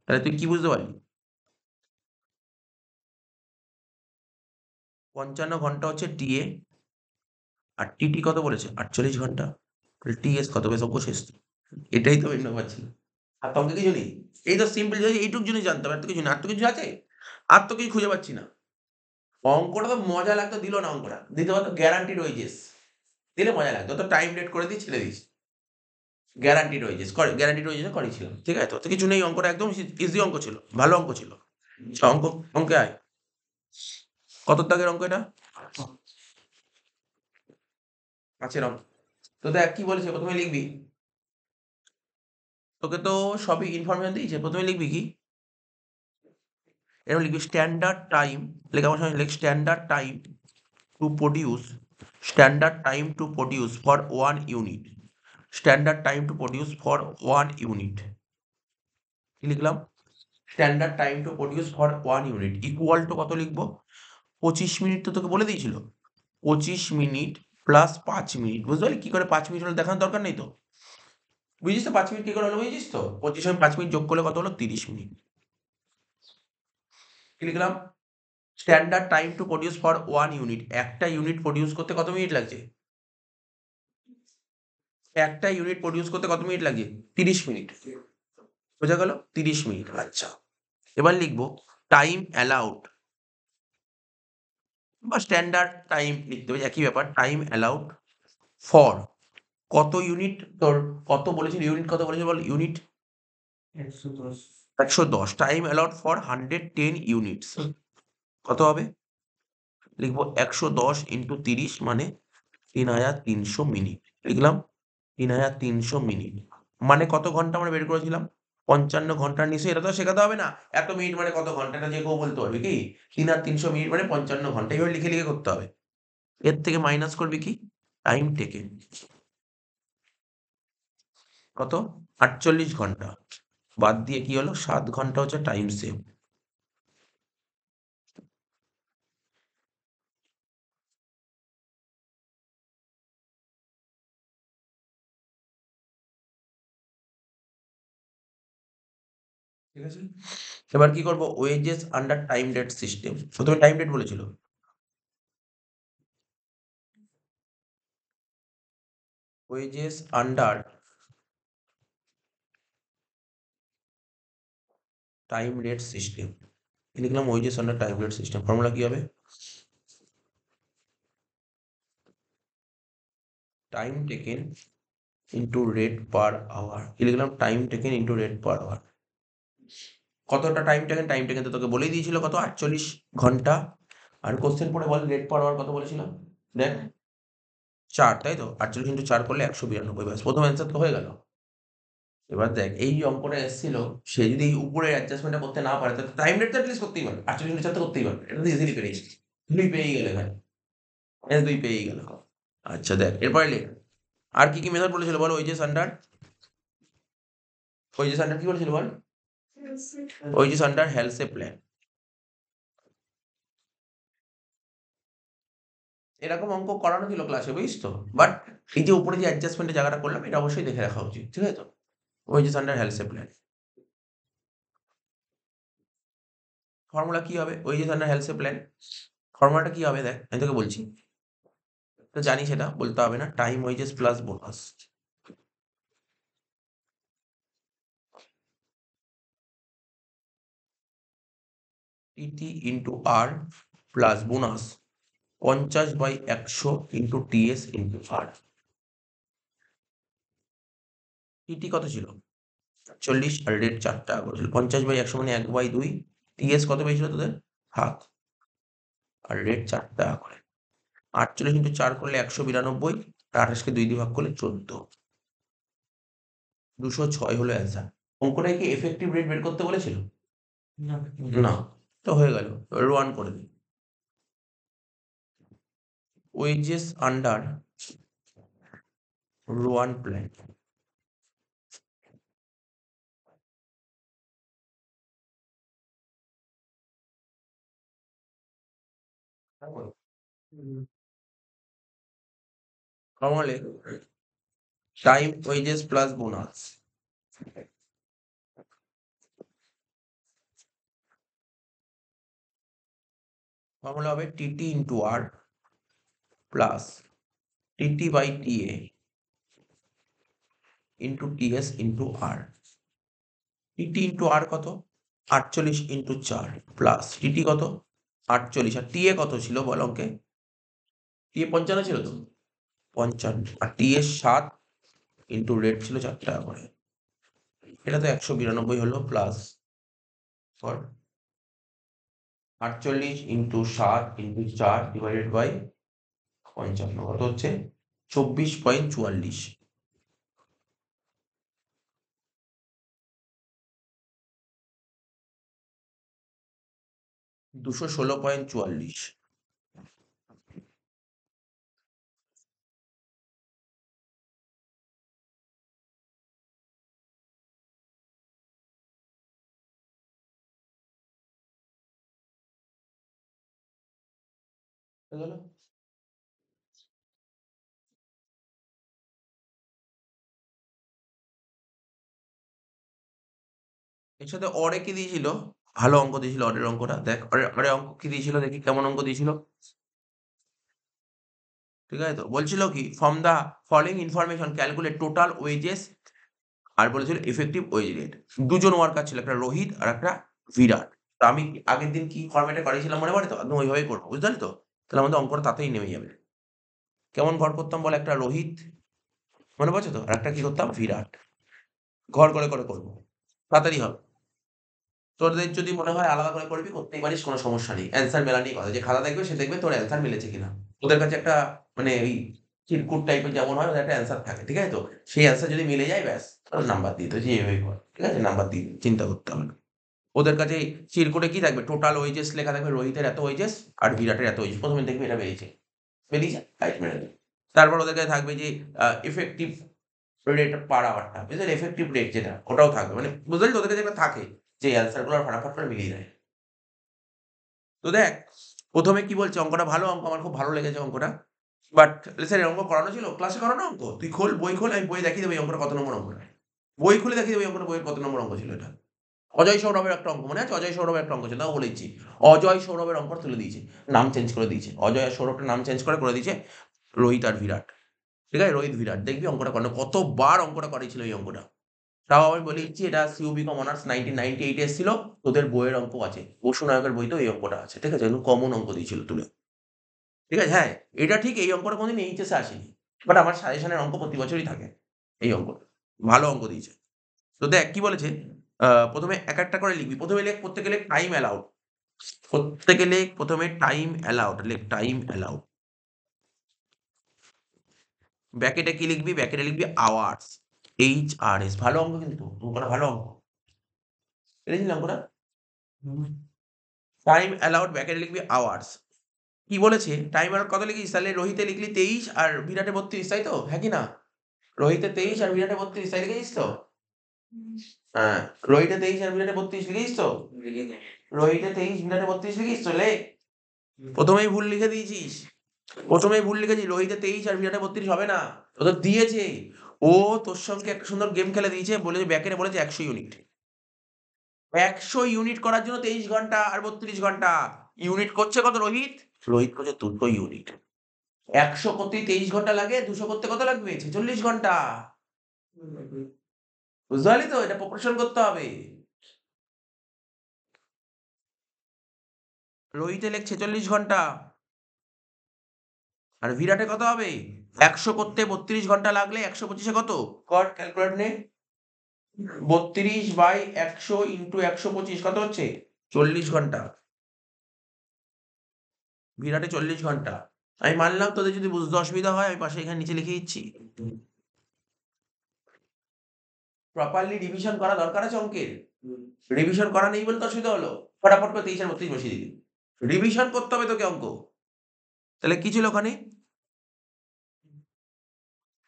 তাহলে তুই কি বুঝতে পারলি? 55 ঘন্টা হচ্ছে টিএ, আর টিটি কত বলেছে? 48 ঘন্টা। তাহলে টিএস কত হবে সব শেষ তো। এটাই তো বের করতে পারছি না। আর তো অঙ্কে কিছু নেই। এই তো সিম্পল এইটুকু জিনিস জানতে হবে, আর তো কিছু না। আর তো কিছু আছে? আর তো কিছু খুঁজে পাচ্ছি না। অঙ্কটা তো মজা লাগতো, দিল না অঙ্কটা। দিতে পারতো গ্যারান্টিড ওয়েজেস। দিলে মজা লাগতো। তো টাইম ডেট করে দিয়ে ছেড়ে দিস। গ্যারান্টিড ওয়েজেস করে, গ্যারান্টিড ওয়েজেস করেছিলাম। ঠিক আছে? তো তো কিছু নেই, অঙ্কটা একদম ইজি অঙ্ক ছিল। ভালো অঙ্ক ছিল। অঙ্কে আয়। কত দাগের অঙ্ক এটা? 5 অঙ্ক। তো দেখ কি বলেছে, প্রথমে লিখবি। তোকে তো সবই ইনফরমেশন দিয়েছে। প্রথমে লিখবি কি? এরকম লিখবি স্ট্যান্ডার্ড টাইম। লেখা আমার সঙ্গে লিখ standard time to produce, standard time to produce for 1 unit, standard time to produce for 1 unit. কি লিখলাম? Standard time to produce for 1 unit equal to কত লিখবো? 25 মিনিট তো তোকে বলে দিয়েছিল। 25 মিনিট প্লাস 5 মিনিট। বুঝতে পারলি? কি করে 5 মিনিট হলো দেখানোর দরকার নেই তো। বুঝিস তো 5 মিনিট কি করে হলো, বুঝেছিস তো? 25 এর 5 মিনিট যোগ করলে কত হলো? 30 মিনিট। কি লিখলাম? Standard time to produce for 1 unit. একটা ইউনিট প্রডিউস করতে কত মিনিট লাগছে? একটা ইউনিট প্রডিউস করতে কত মিনিট লাগছে? 30 মিনিট। বোঝা গেল? 30 মিনিট। আচ্ছা, এবার লিখবো টাইম অ্যালাউড বা স্ট্যান্ডার্ড টাইম লিখতে হবে, একই ব্যাপার। টাইম অ্যালাউড ফর কত ইউনিট তোর, কত বলেছিল ইউনিট, কত বলেছিল বল unit? 110। Time allowed for 110 units. কত হবে? লিখবো 110 ইন্টু 30 মানে 3300 মিনিট। লিখলাম 3300 মিনিট। মানে কত ঘন্টা আমরা বের করেছিলাম? 55 ঘন্টার নিশ্চয়ই, এটা তো শেখাতে হবে না। এত মিনিট মানে কত ঘন্টা, এটা যে কেউ বলতে পারবে কি? 3300 মিনিট মানে 55 ঘন্টা। এইভাবে লিখে লিখে করতে হবে। এর থেকে মাইনাস করবি কি? Time taken. কত? 48 ঘন্টা। বাদ দিয়ে কি হলো? 7 ঘন্টা হচ্ছে টাইম সেভ। ঠিক আছে? এবার কি করব? Wages under time rate system. প্রথমে টাইম ডেট বলেছিল। Wages under time rate system. লিখলাম wages under time rate system. Formula কি হবে? Time taken into rate per hour. কি লিখলাম? Time taken into rate per hour. কতটা টাইম টেকেন? টাইম টেকেন তো তোকে বলেই দিয়েছিল কত, 48 ঘন্টা। আর কোশ্চেন পড়ে বল রেট পার আওয়ার কত বলেছিল? দেখ, 4, তাই তো? 48 ইন্টু 4 করলে 192। ব্যাস, প্রথম অ্যান্সার তো হয়ে গেল। এবার দেখ, এই যে অঙ্কটা এসেছিল, সে যদি এই উপরের অ্যাডজাস্টমেন্টটা করতে না পারে, তাহলে টাইম রেট তো অ্যাটলিস্ট করতেই পারে। 48 ইন্টু 4 তো করতেই পারবে। এটা তো ইজিলি পেরে গেছিস। 2 পেয়েই গেলে ভাই। 2 পেয়েই গেল। আচ্ছা দেখ, এরপরে লেখ। আর কি কি মেথড বলেছিল বল? ওয়েজেস আন্ডার, ওয়েজেস আন্ডার কি বলেছিল বল? Wages under Halsey plan. এরকম অঙ্ক করানো ছিল ক্লাসে, বুঝিস তো? বাট এই যে উপরে যে অ্যাডজাস্টমেন্টের জায়গাটা করলাম, এটা অবশ্যই দেখে রাখা উচিত। ঠিক আছে তো? Wages under Halsey plan. Formula কি হবে ওয়েজেস আন্ডার হেলসে প্ল্যান? ফর্মুলাটা কি হবে দেখ, আমি তোকে বলছি। তো জানি, সেটা বলতে হবে না। Time wages plus bonus. TT into R plus bonus 50/100 into TS into R. TT কত ছিল? 40। আর রেট 4 টাকা করেছিল। 50/100 মানে 1/2। টিএস কত পেয়েছিল তোদের? হাফ। আর রেট 4 টাকা করে। 48 ইন্টু 4 করলে 192। আর 28কে 2 দিয়ে ভাগ করলে 14। 206 হলো অ্যান্সার। অঙ্কটায় কি এফেক্টিভ রেট বের করতে বলেছিল? না। তো হয়ে গেল। এবার ওয়ান করে দিই। Wages under Rowan plan. Formula time wages plus bonus formula হবে TT into R plus TT by TA into TS into R. TT into R কত? 48 ইন্টু 4 প্লাস টিটি কত? 48। আর টিএ কত ছিল বল অঙ্কে? টিএ 55 ছিল তো? 55। আর টিএ 7 ইন্টু রেট ছিল 4 টাকা করে। এটা তো 192 হলো plus 48 into 7 into 4 divided by 55 কত হচ্ছে? 24.44। 216.44। হয়ে গেল? এর সাথে অরে কি দিয়েছিল? ভালো অঙ্ক দিয়েছিল অরের অঙ্কটা। দেখ অরে অঙ্ক কি দিয়েছিল দেখি কেমন অঙ্ক দিয়েছিল। ঠিক আছে তো? বলছিল কি from the following information calculate total wages আর বলেছিল ইফেক্টিভ ওয়েজ রেট। দুজন ওয়ার্কার ছিল, একটা রোহিত আর একটা বিরাট। তো আমি আগের দিন কি ফরম্যাটে করিয়েছিলাম মনে পড়ে তো? একদম ওইভাবেই করবো, বুঝতে পারলি তো? তাহলে আমাদের অঙ্কটা তাতেই নেমে যাবে। কেমন ঘর করতাম বল? একটা রোহিত, মনে পড়ছে তো? আর একটা কি করতাম? বিরাট। ঘর করে করে করবো, তাড়াতাড়ি হবে। তোদের যদি মনে হয় আলাদা করে করবি, করতেই পারিস, কোনো সমস্যা নেই। অ্যান্সার মেলা নিয়ে কথা। যে খাতা দেখবে সে দেখবে তোর অ্যান্সার মিলেছে কিনা। ওদের কাছে একটা মানে ওই চিরকুট টাইপের যেমন হয়, ওদের একটা অ্যান্সার থাকে, ঠিক আছে তো? সেই অ্যান্সার যদি মিলে যায় ব্যাস, তোর নাম্বার দিয়ে দিত যে এভাবেই কর, ঠিক আছে? নাম্বার দিয়ে দিবি, চিন্তা করতে হবে না। ওদের কাছে চিরকুটে কি থাকবে? টোটাল ওয়েজেস লেখা থাকবে, রোহিতের এত ওয়েজেস আর বিরাটের এত ওয়েজেস। প্রথমে দেখবি এটা বেরিয়েছে, বেরিয়েছে, রাইট মেরে নেবে। তারপর ওদের কাছে থাকবে যে ইফেক্টিভ রেট পার আওয়ারটা, বুঝলি? এফেক্টিভ রেট যেটা, ওটাও থাকবে। মানে বুঝলি তো? ওদের কাছে একটা থাকে যে অ্যান্সার গুলো ফাটাফাট করে মিলিয়ে দেয়। তো দেখ, প্রথমে কি বলছে? অঙ্কটা ভালো অঙ্ক, আমার খুব ভালো লেগেছে অঙ্কটা। বাট স্যার অঙ্ক করানো ছিল, ক্লাসে করানো অঙ্ক? তুই খোল, বই খোল, আমি বই দেখিয়ে দেবো এই অঙ্কটা কত নম্বর অঙ্কটা। বই খুলে দেখিয়ে দেবো এই অঙ্কটা, বইয়ের কত নম্বর অঙ্ক ছিল এটা। অজয় সৌরভের একটা অঙ্ক মনে আছে? অজয় সৌরভের একটা অঙ্ক ছিল, তাও বলেছি। অজয় সৌরভের অঙ্ক তুলে দিয়েছে, নাম চেঞ্জ করে দিয়েছে। অজয় আর সৌরভের নাম চেঞ্জ করে দিয়েছে রোহিত আর বিরাট। ঠিক আছে? রোহিত বিরাট, দেখবি অঙ্কটা করানো, কতবার অঙ্কটা করিয়েছিল এই অঙ্কটা। তাও আমি বলে দিচ্ছি, এটা সিইউবি কম অনার্স 1998 এসেছিল। তোদের বইয়ের অঙ্ক আছে, বসু নায়কের বইতেও এই অঙ্কটা আছে, ঠিক আছে? একদম কমন অঙ্ক দিয়েছিল তুলে। ঠিক আছে? হ্যাঁ, এটা ঠিক, এই অঙ্কটা কোনদিন এইচএসে আসেনি। বাট আমার সাজেশনের অঙ্ক প্রতি বছরই থাকে এই অঙ্কটা। ভালো অঙ্ক দিয়েছে। তো দেখ কি বলেছে, প্রথমে এক একটা করে লিখবি। প্রথমে লেখ, প্রত্যেকে লেখ টাইম অ্যালাউড। প্রত্যেকে লেখ প্রথমে টাইম অ্যালাউড, লেখ টাইম অ্যালাউড। ব্র্যাকেটে কি লিখবি? ব্র্যাকেটে লিখবি আওয়ার্স, HRS। ভালো অঙ্ক কিন্তু, অঙ্কটা ভালো অঙ্ক। পেরেছিস অঙ্কটা? টাইম অ্যালাউড ব্র্যাকেটে লিখবি আওয়ার্স। কি বলেছে? টাইম অ্যালাউড কত লিখিস? তাহলে রোহিতে লিখলি 23 আর বিরাটে 32, তাই তো? হ্যাঁ কি না? রোহিতে 23 আর বিরাটে 32, তাই লিখেছিস তো? হ্যাঁ, রোহিতে 23 আর বিরাটে 32 লিখেছিস তো? রোহিতে 23 বিরাটে 32 লিখিস তো? লেখ। প্রথমেই ভুল লিখে দিয়েছিস। প্রথমেই ভুল লিখেছিস। রোহিতে 23 আর বিরাটে 32 হবে না। ও তো দিয়েছে। ও তোর সঙ্গে একটা সুন্দর গেম খেলে দিয়েছে, বলেছে ব্যাকেটে বলেছে 100 ইউনিট। 100 ইউনিট করার জন্য 23 ঘন্টা আর 32 ঘন্টা। ইউনিট করছে কত রোহিত? রোহিত করছে 200 ইউনিট। 100 করতেই 23 ঘন্টা লাগে, 200 করতে কত লাগবে? 46 ঘন্টা। বুঝতে পারলি তো? এটা প্রপোর্শন করতে হবে। রোহিতে লেখ 46 ঘন্টা। আর বিরাটে কত হবে? 100 করতে 32 ঘন্টা লাগলে 125 এ কত? কর, ক্যালকুলেটর নে। 32 বাই 100 ইন্টু 125 কত হচ্ছে? 40 ঘন্টা। বিরাটে 40 ঘন্টা। আমি মানলাম তোদের যদি বুঝতে অসুবিধা হয়, আমি পাশে এখানে নিচে লিখে দিচ্ছি। প্রপারলি রিভিশন করা দরকার আছে অঙ্কের। রিভিশন করা নেই বলে তো অসুবিধা হলো। ফটাফট করে 23 আর 32 বসিয়ে দিবি। রিভিশন করতে হবে তোকে অঙ্ক। তাহলে কি ছিল ওখানে?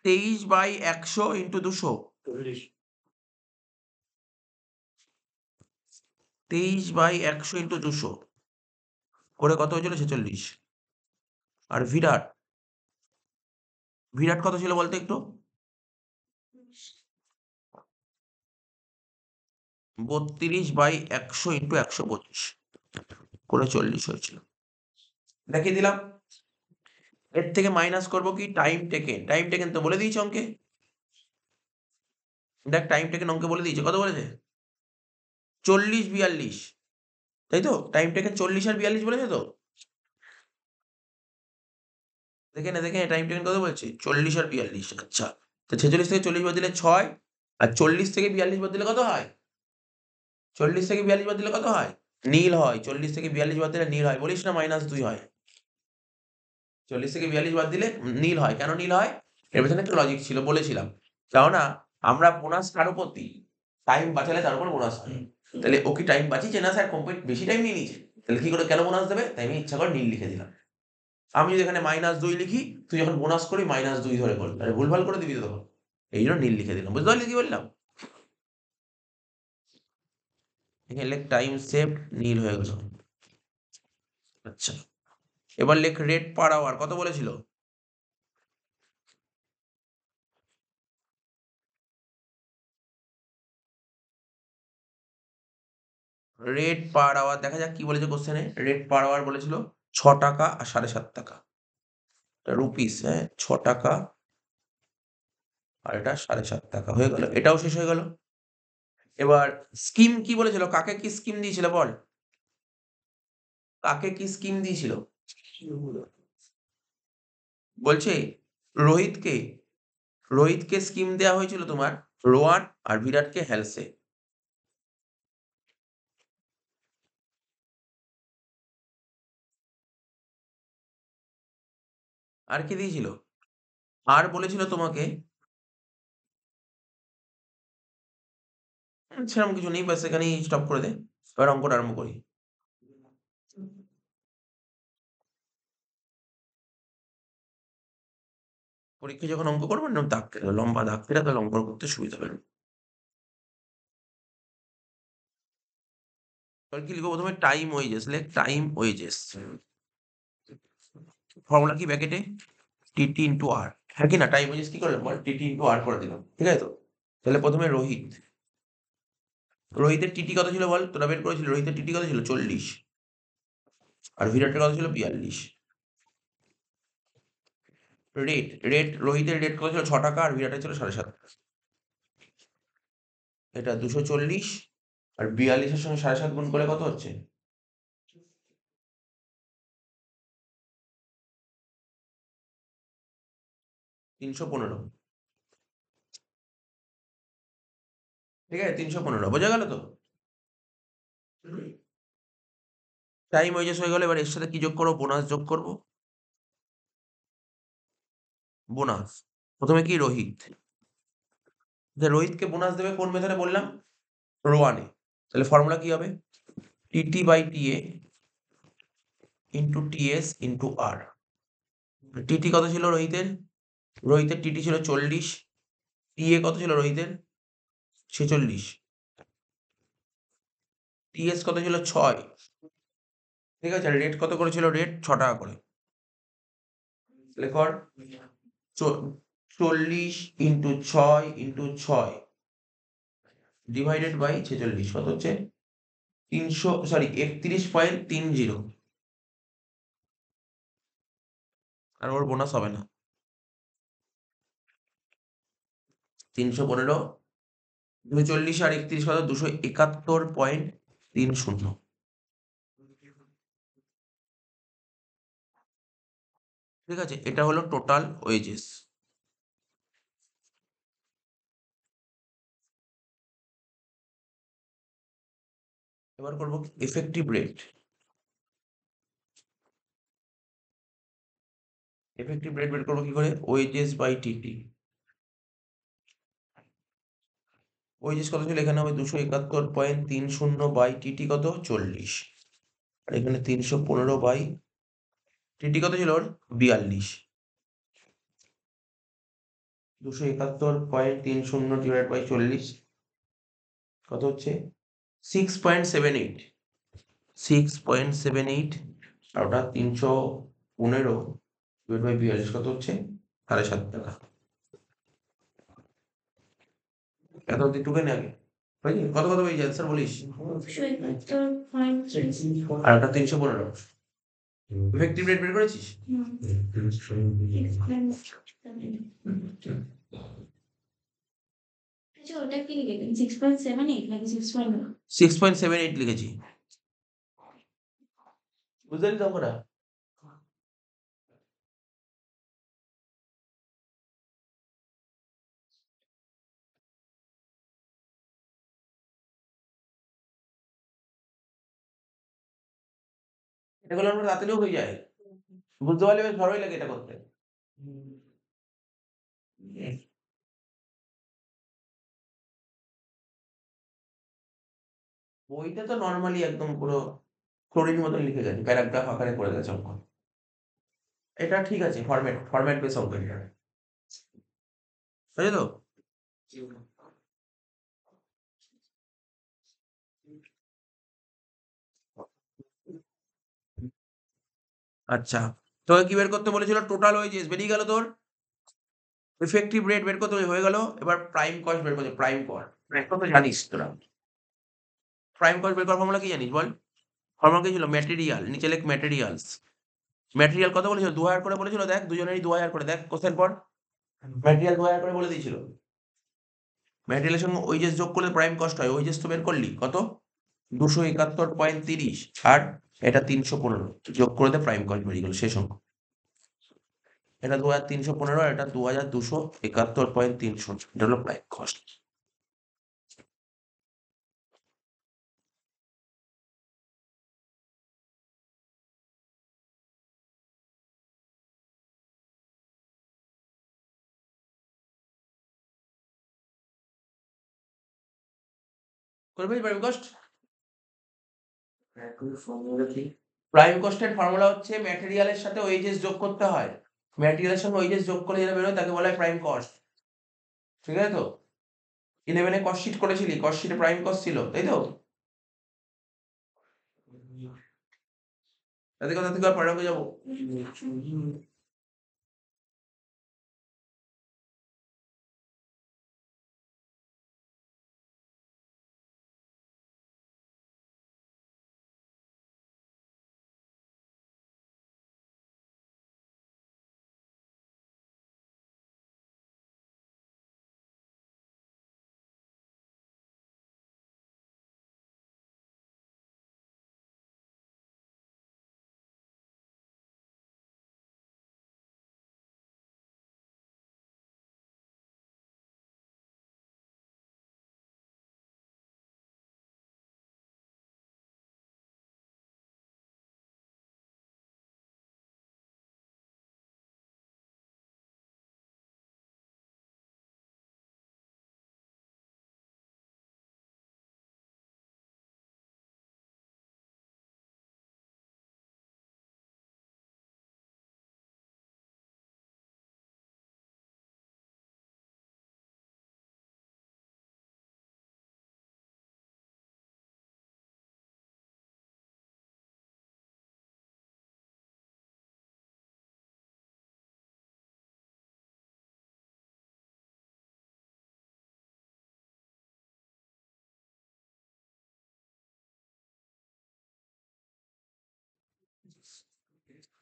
23 বাই 100 ইন্টু 200। 23 বাই 100 ইন্টু 200 করে কত হয়েছিল? 46। আর বিরাট, বিরাট কত ছিল বলতো একটু? 32 বাই 100 ইন্টু 125 করে 40 হয়েছিল। দেখিয়ে দিলাম। এর থেকে মাইনাস করবো কি টাইম টেকেন। টাইম টেকেন তো বলে দিয়েছে অঙ্কে। দেখ টাইম টেকেন অঙ্কে বলে দিয়েছে, কত বলেছে? 40-42, তাই তো? টাইম টেকেন 40 আর 42 বলেছে তো? দেখে নে টাইম টেকেন কত বলছে? 40 আর 42। আচ্ছা, তো 46 থেকে 40 বাদ দিলে 6, আর 40 থেকে 42 বাদ দিলে কত হয়? 40 থেকে 42 বাদ দিলে কত হয়? নীল হয়। 40 থেকে 42 বাদ দিলে নীল হয়। বলিস না -2 হয়। 40 থেকে 42 বাদ দিলে নীল হয়। কেন নীল হয়? এর পেছনে একটা লজিক ছিল, বলেছিলাম। কেননা আমরা বোনাস কার উপর দিই? টাইম বাঁচালে তার উপর বোনাস হয়। তাহলে ও কি টাইম বাঁচিয়েছে? না স্যার কমপ্লিট বেশি টাইম নিয়ে নিয়েছে। তাহলে কি করে কেন বোনাস দেবে? তাই আমি ইচ্ছা করে নীল লিখে দিলাম। আমি যদি এখানে -2 লিখি, তুই যখন বোনাস করবি -2 ধরে করবি। আরে ভুলভাল করে দিবি তো তখন। এই জন্য নীল লিখে দিলাম। বুঝতে পারলি কি বললাম? এখানে লেখ টাইম সেভড, নীল হয়ে গেল। আচ্ছা, এবার লেখ রেট পার আওয়ার। কত বলেছিল? রেট পার আওয়ার দেখা যাক কি বলেছে কোশ্চেনে। রেট পার আওয়ার বলেছিল 6 টাকা আর 7.5 টাকা। এটা রুপিস, হ্যাঁ? 6 টাকা আর এটা 7.5 টাকা হয়ে গেল। এটাও শেষ হয়ে গেল। এবার স্কিম কি বলেছিল? কাকে কি স্কিম দিয়েছিল বল? কাকে কি স্কিম দিয়েছিল? বলছে রোহিতকে, রোহিতকে স্কিম দেওয়া হয়েছিল তোমার রোয়ান আর বিরাটকে হেলসে। আর কি দিয়েছিল? আর বলেছিল তোমাকে সেরকম কিছু নেই, ব্যাস এখানেই স্টপ করে দে। এবার অঙ্কটা আরম্ভ করি। পরীক্ষায় যখন অঙ্ক করবো না দাগ কেটে দাও, লম্বা দাগ কেটে তাহলে অঙ্ক করতে সুবিধা হবে। তাহলে কি লিখবো প্রথমে? Time wages. লেখ টাইম ওয়েজেস। ফর্মুলা কি ব্র্যাকেটে? TT into R. হ্যাঁ কি না? টাইম ওয়েজেস কি করলাম বল? টিটি ইন্টু আর করে দিলাম। ঠিক আছে তো? তাহলে প্রথমে রোহিত। রোহিতের টিটি কত ছিল বল? তোরা বের করেছিলি। রোহিতের টিটি কত ছিল? 40। আর বিরাটের কত ছিল? 42। রেট রোহিতের রেট কত ছিল? 6 টাকা আর বিরাটের ছিল 7.5 টাকা। এটা 240 আর 42 এর সঙ্গে 7.5 গুণ করলে কত হচ্ছে? 315। ঠিক আছে? 315 বোঝা গেল তো? টাইম ওয়েজেস হয়ে গেল। এবার এর সাথে কি যোগ করবো? বোনাস যোগ করবো। বোনাস। প্রথমে কি? রোহিত। যে রোহিতকে বোনাস দেবে কোন মেথডে বললাম? রোয়ানে। তাহলে ফর্মুলা কি হবে? TT by TA into TS into R. TT কত ছিল রোহিতের? রোহিতের টিটি ছিল 40। টিএ কত ছিল রোহিতের? 46। টিএস কত ছিল? 6। ঠিক আছে? আর রেট কত করে ছিল? রেট 6 টাকা করে। তাহলে কর 40 ইন্টু 6 ইন্টু 6 ডিভাইডেড বাই 46 কত হচ্ছে? 31.30। আর ওর বোনাস হবে না। 315, 240 আর 31 কত? 271.30। ঠিক আছে? এটা হলো টোটাল ওয়েজেস। এবার করবো এফেক্টিভ রেট। এফেক্টিভ রেট বের করবো কি করে? Wages by TT. ওয়েজেস কত ছিল? এখানে হবে 271.30 বাই টিটি কত? 40। আর এখানে 315 বাই টিটি কত ছিল ওর? 42। 271.30 ডিভাইড বাই 40 কত হচ্ছে? 6.78। 6.78 আর ওটা 315 ডিভাইড বাই 42 কত হচ্ছে? 7.5 টাকা। এত অব্দি টুকে নে আগে। হয়েছে? কত কত পেয়েছি অ্যান্সার বলিস? আর ওটা 315। ইফেক্টিভ রেট বের করেছিস? আচ্ছা ওটা কি লিখেছেন 6.78 নাকি 6.1? 6.78 লিখেছি। বুঝতে পারলি তো অঙ্কটা? এগুলো আমরা তাড়াতাড়িও হয়ে যায়। বুঝতে পারলে বেশ ভালোই লাগে এটা করতে। বইটা তো নরমালি একদম পুরো থ্যোরির মতন লিখে গেছে। প্যারাগ্রাফ আকারে করে গেছে অঙ্ক। এটা ঠিক আছে ফরম্যাট বেস অঙ্ক এটা। বুঝলি তো? আচ্ছা। তোকে কি বের করতে বলেছিল? টোটাল ওয়েজেস বেরিয়ে গেল তোর। ইফেক্টিভ রেট বের করতে হয়ে গেল। এবার প্রাইম কস্ট বের করতে প্রাইম কস্ট। প্রাইম কস্ট তো জানিস তোরা। প্রাইম কস্ট বের করার ফর্মুলা কি জানিস বল? ফর্মুলা কি ছিল? ম্যাটেরিয়াল, নিচে লেখ ম্যাটেরিয়ালস। ম্যাটেরিয়াল কত বলেছিল? ২০০০ করে বলেছিল দেখ, দুজনেরই ২০০০ করে দেখ কোশ্চেন পড়। ম্যাটেরিয়াল ২০০০ করে বলে দিয়েছিল। ম্যাটেরিয়ালের সঙ্গে ওয়েজেস যোগ করলে প্রাইম কস্ট হয়। ওয়েজেস তো বের করলি কত? ২৭১.৩০ আর এটা ৩১৫ যোগ করে দে, প্রাইম কস্ট বেরিয়ে গেল শেষ অঙ্ক। এটা ২৩১৫ আর এটা ২২৭১.৩০ এটা হলো প্রাইম কস্ট। করবি প্রাইম কস্ট? প্রাইম কস্টের ফর্মুলা হচ্ছে ম্যাটেরিয়ালের সাথে ওয়েজেস যোগ করতে হয়। ম্যাটেরিয়ালের সঙ্গে ওয়েজেস যোগ করে যেটা বেরোয় তাকে বলা হয় প্রাইম কস্ট। ঠিক আছে তো? 11 এ কস্ট শিট করেছিলি, কস্ট শিটে প্রাইম কস্ট ছিল, তাই তো? তাতে কথা থেকে আর পরের অঙ্কে যাবো।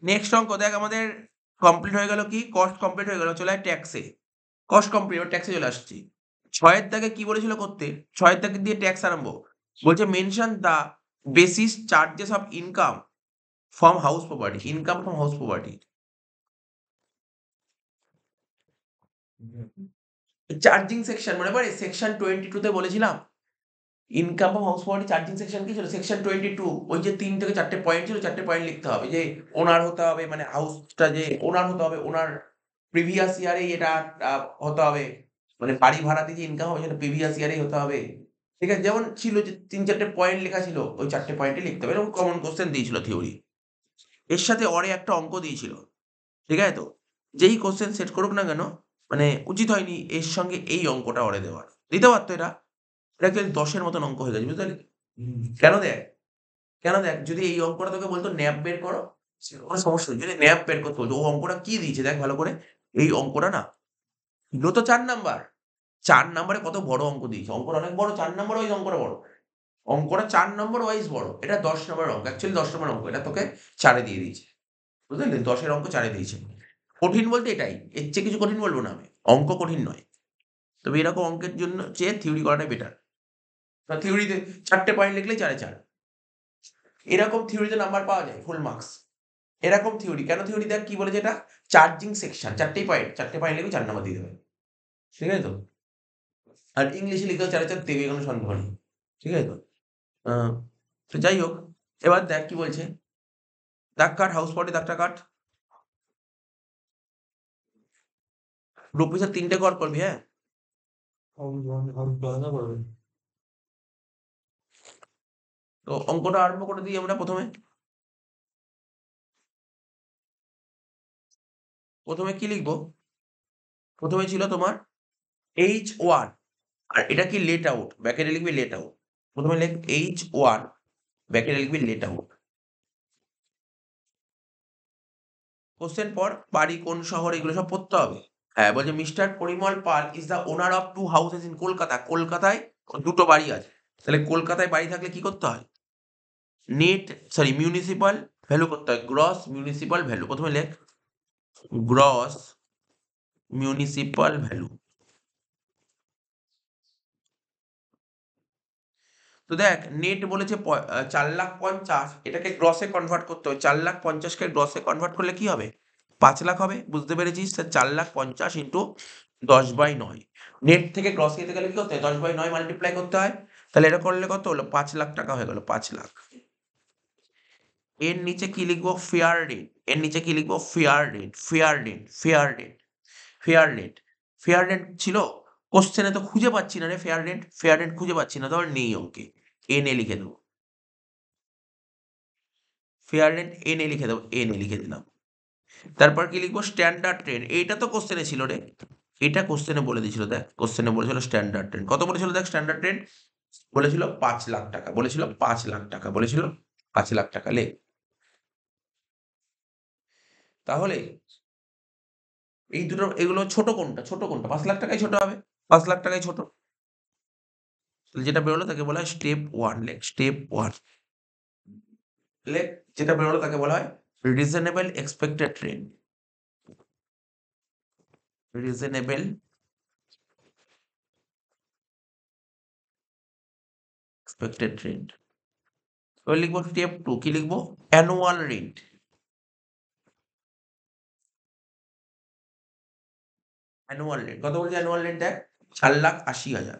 নেক্সট অঙ্ক দেখ আমাদের কমপ্লিট হয়ে গেল কি? কস্ট কমপ্লিট হয়ে গেল। চলে আয় ট্যাক্সে। কস্ট কমপ্লিট, এবার ট্যাক্সে চলে আসছি। ৬ এর দাগে কি বলেছিল করতে? ৬ এর দাগে দিয়ে ট্যাক্স আরম্ভ। বলছে mention the basis charges of income from house property. Income from house property. Charging section মনে পড়ে? সেকশন 22 তে বলেছিলাম income from house property charging section কি ছিল? সেকশন 22 ওই যে ৩ থেকে ৪ টে পয়েন্ট ছিল, ৪ টে পয়েন্ট লিখতে হবে। যে ওনার হতে হবে, মানে হাউসটা যে ওনার হতে হবে, ওনার প্রিভিয়াস ইয়ারেই এটা হতে হবে। মানে বাড়ি ভাড়াতে যে ইনকাম হবে সেটা প্রিভিয়াস ইয়ারেই হতে হবে। ঠিক আছে? যেমন ছিল যে ৩-৪ টে পয়েন্ট লেখা ছিল, ওই ৪ টে পয়েন্টই লিখতে হবে। এরকম কমন কোয়েশ্চেন দিয়েছিল থিওরি। এর সাথে অরে একটা অঙ্ক দিয়েছিল। ঠিক আছে তো? যেই কোয়েশ্চেন সেট করুক না কেন, মানে উচিত হয়নি এর সঙ্গে এই অঙ্কটা অরে দেওয়ার। দিতে পারত এটা। এটা অ্যাকচুয়ালি ১০ এর মতন অঙ্ক হয়ে গেছে, বুঝতে পারলি? কেন দেখ? কেন দেখ, যদি এই অঙ্কটা তোকে বলতো ন্যাপ বের করো, কোনো সমস্যা নেই। যদি ন্যাপ বের করতে বলতো, ও অঙ্কটা কি দিয়েছে দেখ ভালো করে। এই অঙ্কটা না ছিল তো ৪ নাম্বার। ৪ নাম্বারে কত বড় অঙ্ক দিয়েছে। অঙ্কটা অনেক বড়, ৪ নাম্বার ওয়াইজ অঙ্কটা বড়। অঙ্কটা ৪ নম্বর ওয়াইজ বড়। এটা ১০ নম্বরের অঙ্ক। অ্যাকচুয়ালি ১০ নম্বরের অঙ্ক। এটা তোকে ৪ এ দিয়ে দিয়েছে। বুঝলেন? 10-এর অঙ্ক 4-এ দিয়েছে। কঠিন বলতে এটাই। এর চেয়ে কিছু কঠিন বলব না আমি। অঙ্ক কঠিন নয়। তবে এরকম অঙ্কের জন্য চেয়ে থিওরি করাটাই বেটার। কারণ থিওরিতে 4 টে পয়েন্ট লিখলেই 4-এ 4। এরকম থিওরিতে নাম্বার পাওয়া যায় ফুল মার্কস। এরকম থিওরি কেন থিওরি দেখ কি বলেছে এটা? Charging section 4 টেই point. 4 টে পয়েন্ট লিখবি 4 নাম্বার দিয়ে দেবে। ঠিক আছে তো? আর ইংলিশে লিখলেও 4-এ 4 দেবে কোনো সন্দেহ নেই। ঠিক আছে তো? আ তো যাই হোক, এবার দেখ কি বলছে? দাগ কাট, হাউস পটে দাগটা কাট। গ্রুপ পিছু 3 টে ঘর করবি, হ্যাঁ? তো অঙ্কটা আরম্ভ করে দিই আমরা ১ম এ। ১ম এ কি লিখব? ১ম এ ছিল তোমার H1 আর এটা কি লেট আউট। ব্র্যাকেটে লিখবি লেট আউট। ১ম এ লেখ H1 ব্র্যাকেটে লিখবি লেট আউট। কোয়েশ্চেন পড়, বাড়ি কোন শহরে এগুলো সব পড়তে হবে। হ্যাঁ, বলছে Mister Parimal Pal is the owner of 2 houses in Kolkata. কলকাতায় ২ টো বাড়ি আছে। তাহলে কলকাতায় বাড়ি থাকলে কি করতে হয়? মিউনিসিপাল ভ্যালু করতে হয়। Gross municipal value. ১ম এ লেখ গ্রস মিউনিসিপাল ভ্যালু। তো দেখ নেট বলেছে ৪,৫০,০০০ এটাকে গ্রসে কনভার্ট করতে হবে। ৪,৫০,০০০ কে গ্রসে কনভার্ট করলে কি হবে? ৫,০০,০০০ হবে। বুঝতে পেরেছিস? তা ৪,৫০,০০০ ইন্টু 10/9। নেট থেকে গ্রসে যেতে গেলে কি করতে হয়? 10/9 মাল্টিপ্লাই করতে হয়। তাহলে এটা করলে কত হলো? ৫,০০,০০০ টাকা হয়ে গেল, ৫,০০,০০০। এর নিচে কি লিখবো? Fair rate. এর নিচে কি লিখবো? Fair rate, fair rate, fair rate, fair rate. Fair rate ছিল? কোশ্চেনে তো খুঁজে পাচ্ছি না রে ফেয়ার রেট। ফেয়ার রেট খুঁজে পাচ্ছি না, ধর নেই অঙ্কে। এন-এ লিখে দেবো। ফেয়ার রেট এন-এ লিখে দেবো, এন-এ লিখে দিলাম। তারপর কি লিখবো? Standard train. এইটা তো কোশ্চেনে ছিল রে। এটা কোশ্চেনে বলে দিয়েছিল দেখ। কোশ্চেনে বলেছিল স্ট্যান্ডার্ড ট্রেন। কত বলেছিল দেখ স্ট্যান্ডার্ড ট্রেন? বলেছিল ৫,০০,০০০ টাকা। বলেছিল ৫,০০,০০০ টাকা। বলেছিল ৫,০০,০০০ টাকা। লেখ। তাহলে এই দুটো এগুলো ছোট কোনটা? ছোট কোনটা? ৫,০০,০০০ টাকাই ছোট হবে। ৫,০০,০০০ টাকাই ছোট। তাহলে যেটা বেরোলো তাকে বলা হয় স্টেপ 1। লেখ স্টেপ 1। লেখ যেটা বেরোলো তাকে বলা হয় reasonable expected train. Reasonable expected train. এবার লিখবো স্টেপ 2। কি লিখবো? Annual rent. Annual rent. কত বলছে অ্যানুয়াল রেন্ট দেখ? ৪,৮০,০০০।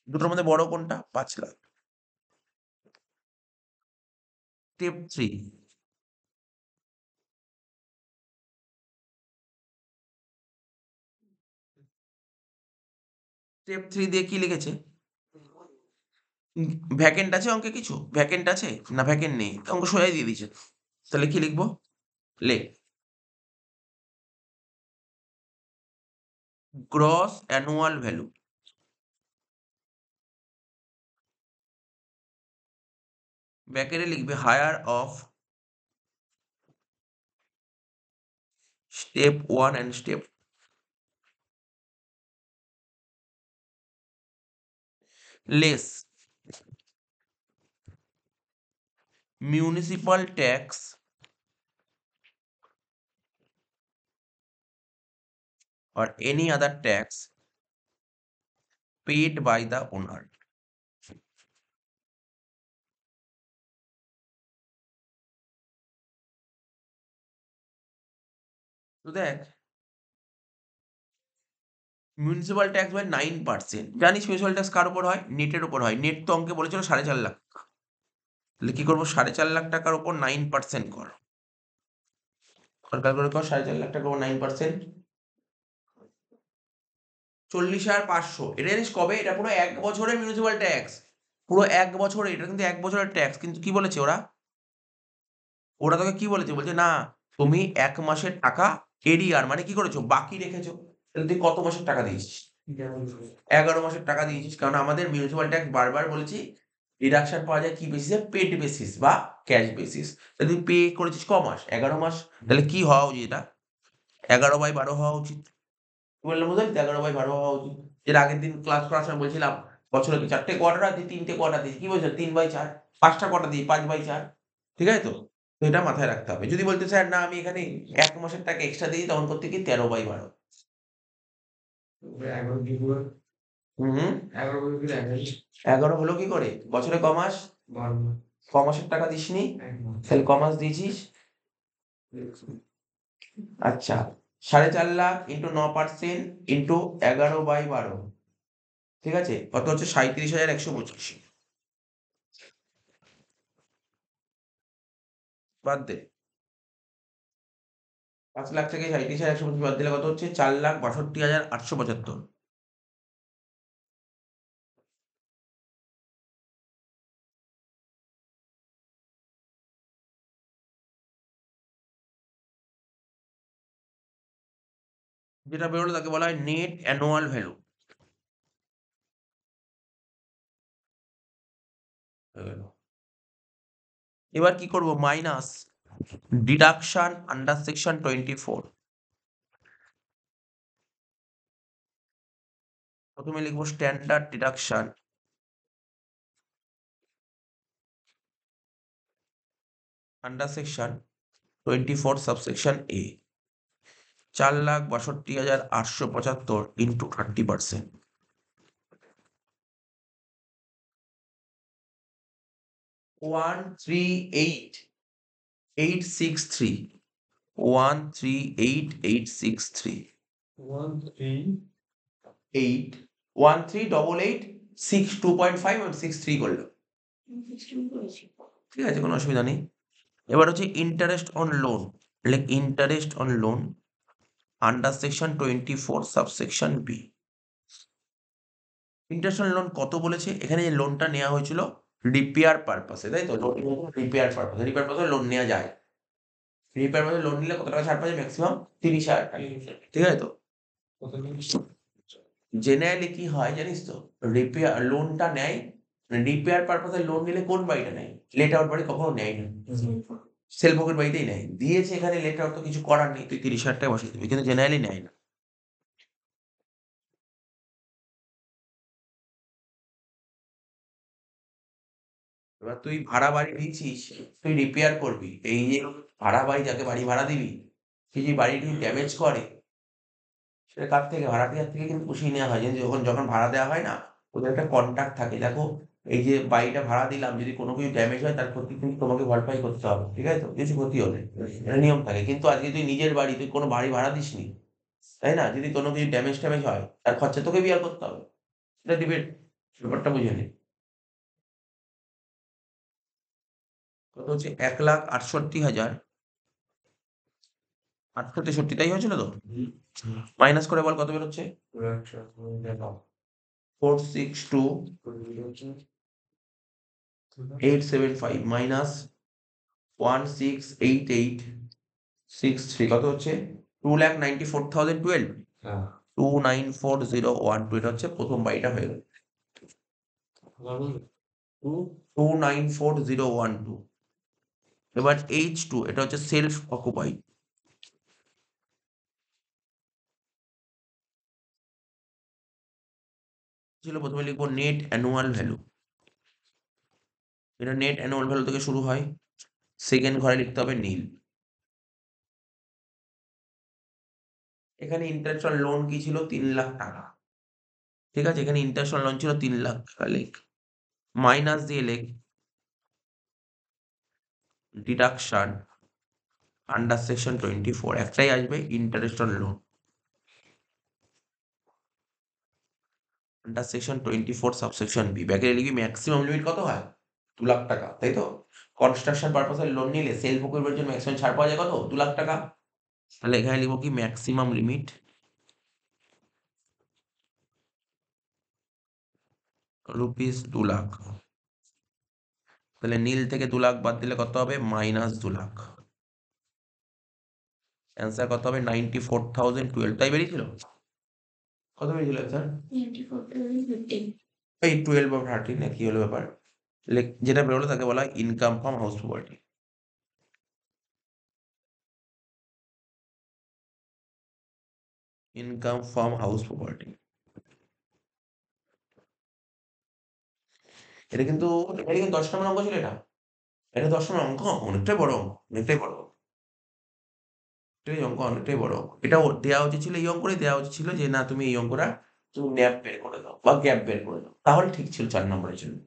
দুটোর মধ্যে বড় কোনটা? ৫,০০,০০০। স্টেপ 3। স্টেপ 3 দিয়ে কি লিখেছে? ভ্যাকেন্ট আছে অঙ্কে কিছু? ভ্যাকেন্ট আছে? না ভ্যাকেন্ট নেই। অঙ্ক সোজাই দিয়ে দিয়েছে। তাহলে কি লিখবো? লেখ গ্রস অ্যানুয়াল ভ্যালু। ব্র্যাকেটে লিখবে higher of step 1 and step less municipal tax or any other tax paid by the owner. তো দেখ মিউনিসিপাল ট্যাক্স হয় 9%। জানিস মিউনিসিপাল ট্যাক্স কার উপর হয়? নেটের উপর হয়। নেট তো অঙ্কে বলেছিল 4,৫০,০০০। তাহলে কি করবো? 4,৫০,০০০ টাকার উপর 9% কর। ক্যালকুলেট কর 4,৫০,০০০ টাকার উপর 9%। 40,৫০০। এটা জানিস কবে? এটা পুরো ১ বছরের মিউনিসিপাল ট্যাক্স। পুরো ১ বছরে। এটা কিন্তু 1 বছরের ট্যাক্স। কিন্তু কি বলেছে ওরা? ওরা তোকে কি বলেছে? বলছে না তুমি ১ মাসের টাকা এরিয়ার মানে কি করেছো? বাকি রেখেছো। তাহলে তুই কত মাসের টাকা দিয়েছিস? ১১ মাসের টাকা দিয়েছিস। কারণ আমাদের মিউনিসিপাল ট্যাক্স বারবার বলেছি ডিডাকশন পাওয়া যায় কি বেসিসে? পেড বেসিস বা ক্যাশ বেসিস। তাহলে তুই পে করেছিস ক মাস? ১১ মাস। তাহলে কি হওয়া উচিত এটা? ১১/১২ হওয়া উচিত। কি বললাম বুঝতে পারলি তো? ১১/১২ হওয়া উচিত। এর আগের দিন ক্লাস করার সময় বলছিলাম বছরে কি 4টে কোয়ার্টার আছে, 3টে কোয়ার্টার দিয়েছি, কি বলছো 3/4, 5টা কোয়ার্টার দিই 5/4, ঠিক আছে তো? তো এটা মাথায় রাখতে হবে। যদি বলতে স্যার না আমি এখানে 1 মাসের টাকা এক্সট্রা দিই তখন করতে কি 13/12। 11 হলো কি করে? বছরে ক মাস? ক মাসের টাকা দিসনি? তাহলে ক মাস দিয়েছিস? আচ্ছা, 4.5 লাখ ইন্টু 9% ইন্টু 11/12, ঠিক আছে? কত হচ্ছে? 37,125। বাদ দে। 5 লাখ থেকে 37,125 বাদ দিলে কত হচ্ছে? 4,62,875। যেটা বেরোলো তাকে বলা হয় নেট অ্যানুয়াল ভ্যালু। এবার কি করব? Minus deduction under section 24। প্রথমে লিখবো standard deduction under section 24 subsection A. 4,62,875 into 30%। 138,863। 138,863। 1388 2.5 এবং 63 করলো। ঠিক আছে, কোনো অসুবিধা নেই। এবার হচ্ছে interest on loan. Like interest on loan under section 24 subsection B. Interest on loan কত বলেছে? এখানে যে লোনটা নেওয়া হয়েছিল রিপেয়ার পারপাসে, তাই তো? রিপেয়ার পারপাসে, রিপেয়ার পারপাসে লোন নেওয়া যায়। রিপেয়ার পারপাসে লোন নিলে কত টাকা ছাড় পাওয়া যায়? ম্যাক্সিমাম 30,000 টাকা, ঠিক আছে তো? জেনারেলি কি হয় জানিস তো? রিপেয়ার লোনটা নেয়, রিপেয়ার পারপাসে লোন নিলে কোন বাড়িটা নেয়? লেট আউট বাড়ি কখনো নেয় না, সেলফোকের বাড়িতেই নেয়। দিয়েছে এখানে লেট আউট, তো কিছু করার নেই, তুই 30,000 টাকা বসিয়ে দিবি, কিন্তু জেনারেলি নেয় না। এবার তুই ভাড়া বাড়ি দিয়েছিস, তুই রিপেয়ার করবি, এই যে ভাড়া বাড়ি, যাকে বাড়ি ভাড়া দিবি, সে যদি বাড়িটি ড্যামেজ করে, সেটা কার থেকে? ভাড়াটিয়ার থেকে কিন্তু পুষিয়ে নেওয়া হয়। যে যখন যখন ভাড়া দেওয়া হয় না, ওদের একটা কন্ট্রাক্ট থাকে, দেখো এই যে বাড়িটা ভাড়া দিলাম, যদি কোনো কিছু ড্যামেজ হয় তার ক্ষতি কিন্তু তোমাকে ভরপাই করতে হবে, ঠিক আছে তো? কিছু ক্ষতি হলে এটা নিয়ম থাকে। কিন্তু আজকে তুই নিজের বাড়ি, তুই কোনো বাড়ি ভাড়া দিসনি, তাই না? যদি কোনো কিছু ড্যামেজ ট্যামেজ হয় তার খরচা তোকে বিয়ার করতে হবে। এটা ডিবেট, ব্যাপারটা বুঝে নে। কত হচ্ছে? 1,68,863, তাই হয়েছিল তো? মাইনাস করে বল কত বেরোচ্ছে? 462,875 মাইনাস 1,688,663 কত হচ্ছে? 2,94,012। 2,94,012, এটা হচ্ছে প্রথম বাড়িটা হয়ে গেল। 2,94,012। এবার H2, এটা হচ্ছে সেলফ অকুপাইড। ছিল প্রথমে লিখবো নেট অ্যানুয়াল ভ্যালু। এটা নেট অ্যানুয়াল ভ্যালু থেকে শুরু হয়, সেকেন্ড ঘরে লিখতে হবে নীল। এখানে ইন্টারেস্ট অন লোন কি ছিল? 3,00,000 টাকা, ঠিক আছে? এখানে ইন্টারেস্ট অন লোন ছিল 3,00,000 টাকা, লেখ মাইনাস দিয়ে লেখ ডিডাকশন আন্ডার সেকশন 24, একটাই আসবে, interest on loan under section 24 subsection B. ব্যাকে লিখবি ম্যাক্সিমাম লিমিট কত হয়? 2,00,000 টাকা, তাই তো? কনস্ট্রাকশন পারপাসের লোন নিলে সেলফ প্রকল্পের জন্য ম্যাক্সিমাম ছাড় পাওয়া যায় কত? 2,00,000 টাকা। তাহলে এখানে লিখবো কি ম্যাক্সিমাম লিমিট রুপিস 2,00,000। তাহলে নীল থেকে 2,00,000 বাদ দিলে কত হবে? মাইনাস 2,00,000। অ্যান্সার কত হবে? 94,012, তাই বেরিয়েছিল? কত বেরিয়েছিল স্যার? 94,015। এই 12 বা 13 না কি হলো ব্যাপার? যেটা বেরোলো তাকে বলা হয় income from house property. Income from house property. এটা কিন্তু 10 নম্বর অঙ্ক ছিল এটা। এটা 10 নম্বর অঙ্ক, অনেকটাই বড় অঙ্ক, অনেকটাই বড়। এটাই অঙ্ক অনেকটাই বড় অঙ্ক। এটাও দেয়া উচিত ছিল, এই অঙ্কটাই দেয়া উচিত ছিল যে না তুমি এই অঙ্কটা তুমি ন্যাপ বের করে দাও বা গ্যাপ বের করে দাও। তাহলে ঠিক ছিল 4 নম্বরের জন্য।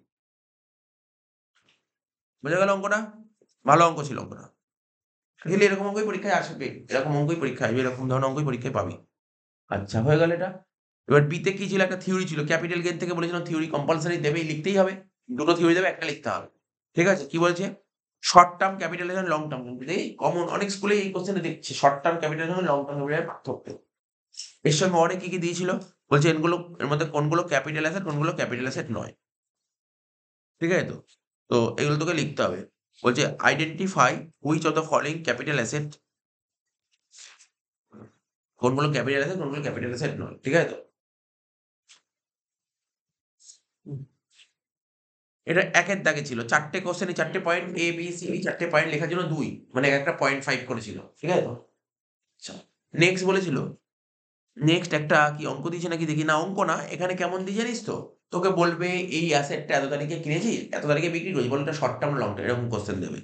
বোঝা গেল অঙ্কটা? ভালো অঙ্ক ছিল অঙ্কটা। গেলে এরকম অঙ্কই পরীক্ষায় আসবে। এরকম অঙ্কই পরীক্ষায় আসবে, এরকম ধরনের অঙ্কই পরীক্ষায় পাবি। আচ্ছা হয়ে গেল এটা। এবার বি তে কি ছিল? একটা থিওরি ছিল। ক্যাপিটাল গেইন থেকে বলেছিলাম থিওরি কম্পালসরি দেবেই, লিখতেই হবে। দুটো থিওরি দেবে, একটা লিখতে হবে। ঠিক আছে? কি বলছে? Short term capitalization, long term capital. এই কমন অনেক স্কুলেই এই কোশ্চেনটা দেখছি। Short term capitalization, long term ক্যাপিটালের পার্থক্য। এর সঙ্গে অনেক কি দিয়েছিল? বলছে এর মধ্যে কোনগুলো ক্যাপিটাল অ্যাসেট, কোনগুলো ক্যাপিটাল অ্যাসেট নয়। ঠিক আছে তো? তো এগুলো তোকে লিখতে হবে। বলছে identify which of the following capital asset, কোনগুলো ক্যাপিটাল অ্যাসেট, কোনগুলো ক্যাপিটাল অ্যাসেট নয়। ঠিক আছে তো? এটা একের দাগে ছিল। 4 টে কোশ্চেনে 4 টে point A, B, C, D 4 টে পয়েন্ট লেখার জন্য 2 মানে একটা 0.5 করেছিল। ঠিক আছে তো? আচ্ছা। নেক্সট বলেছিল, নেক্সট একটা কি অঙ্ক দিয়েছে নাকি দেখি। না অঙ্ক না, এখানে কেমন দিয়ে জানিস তো? তোকে বলবে এই অ্যাসেটটা এত তারিখে কিনেছিস, এত তারিখে বিক্রি করেছিস। বলে এটা শর্ট টার্ম, লং টার্ম এরকম কোশ্চেন দেবে।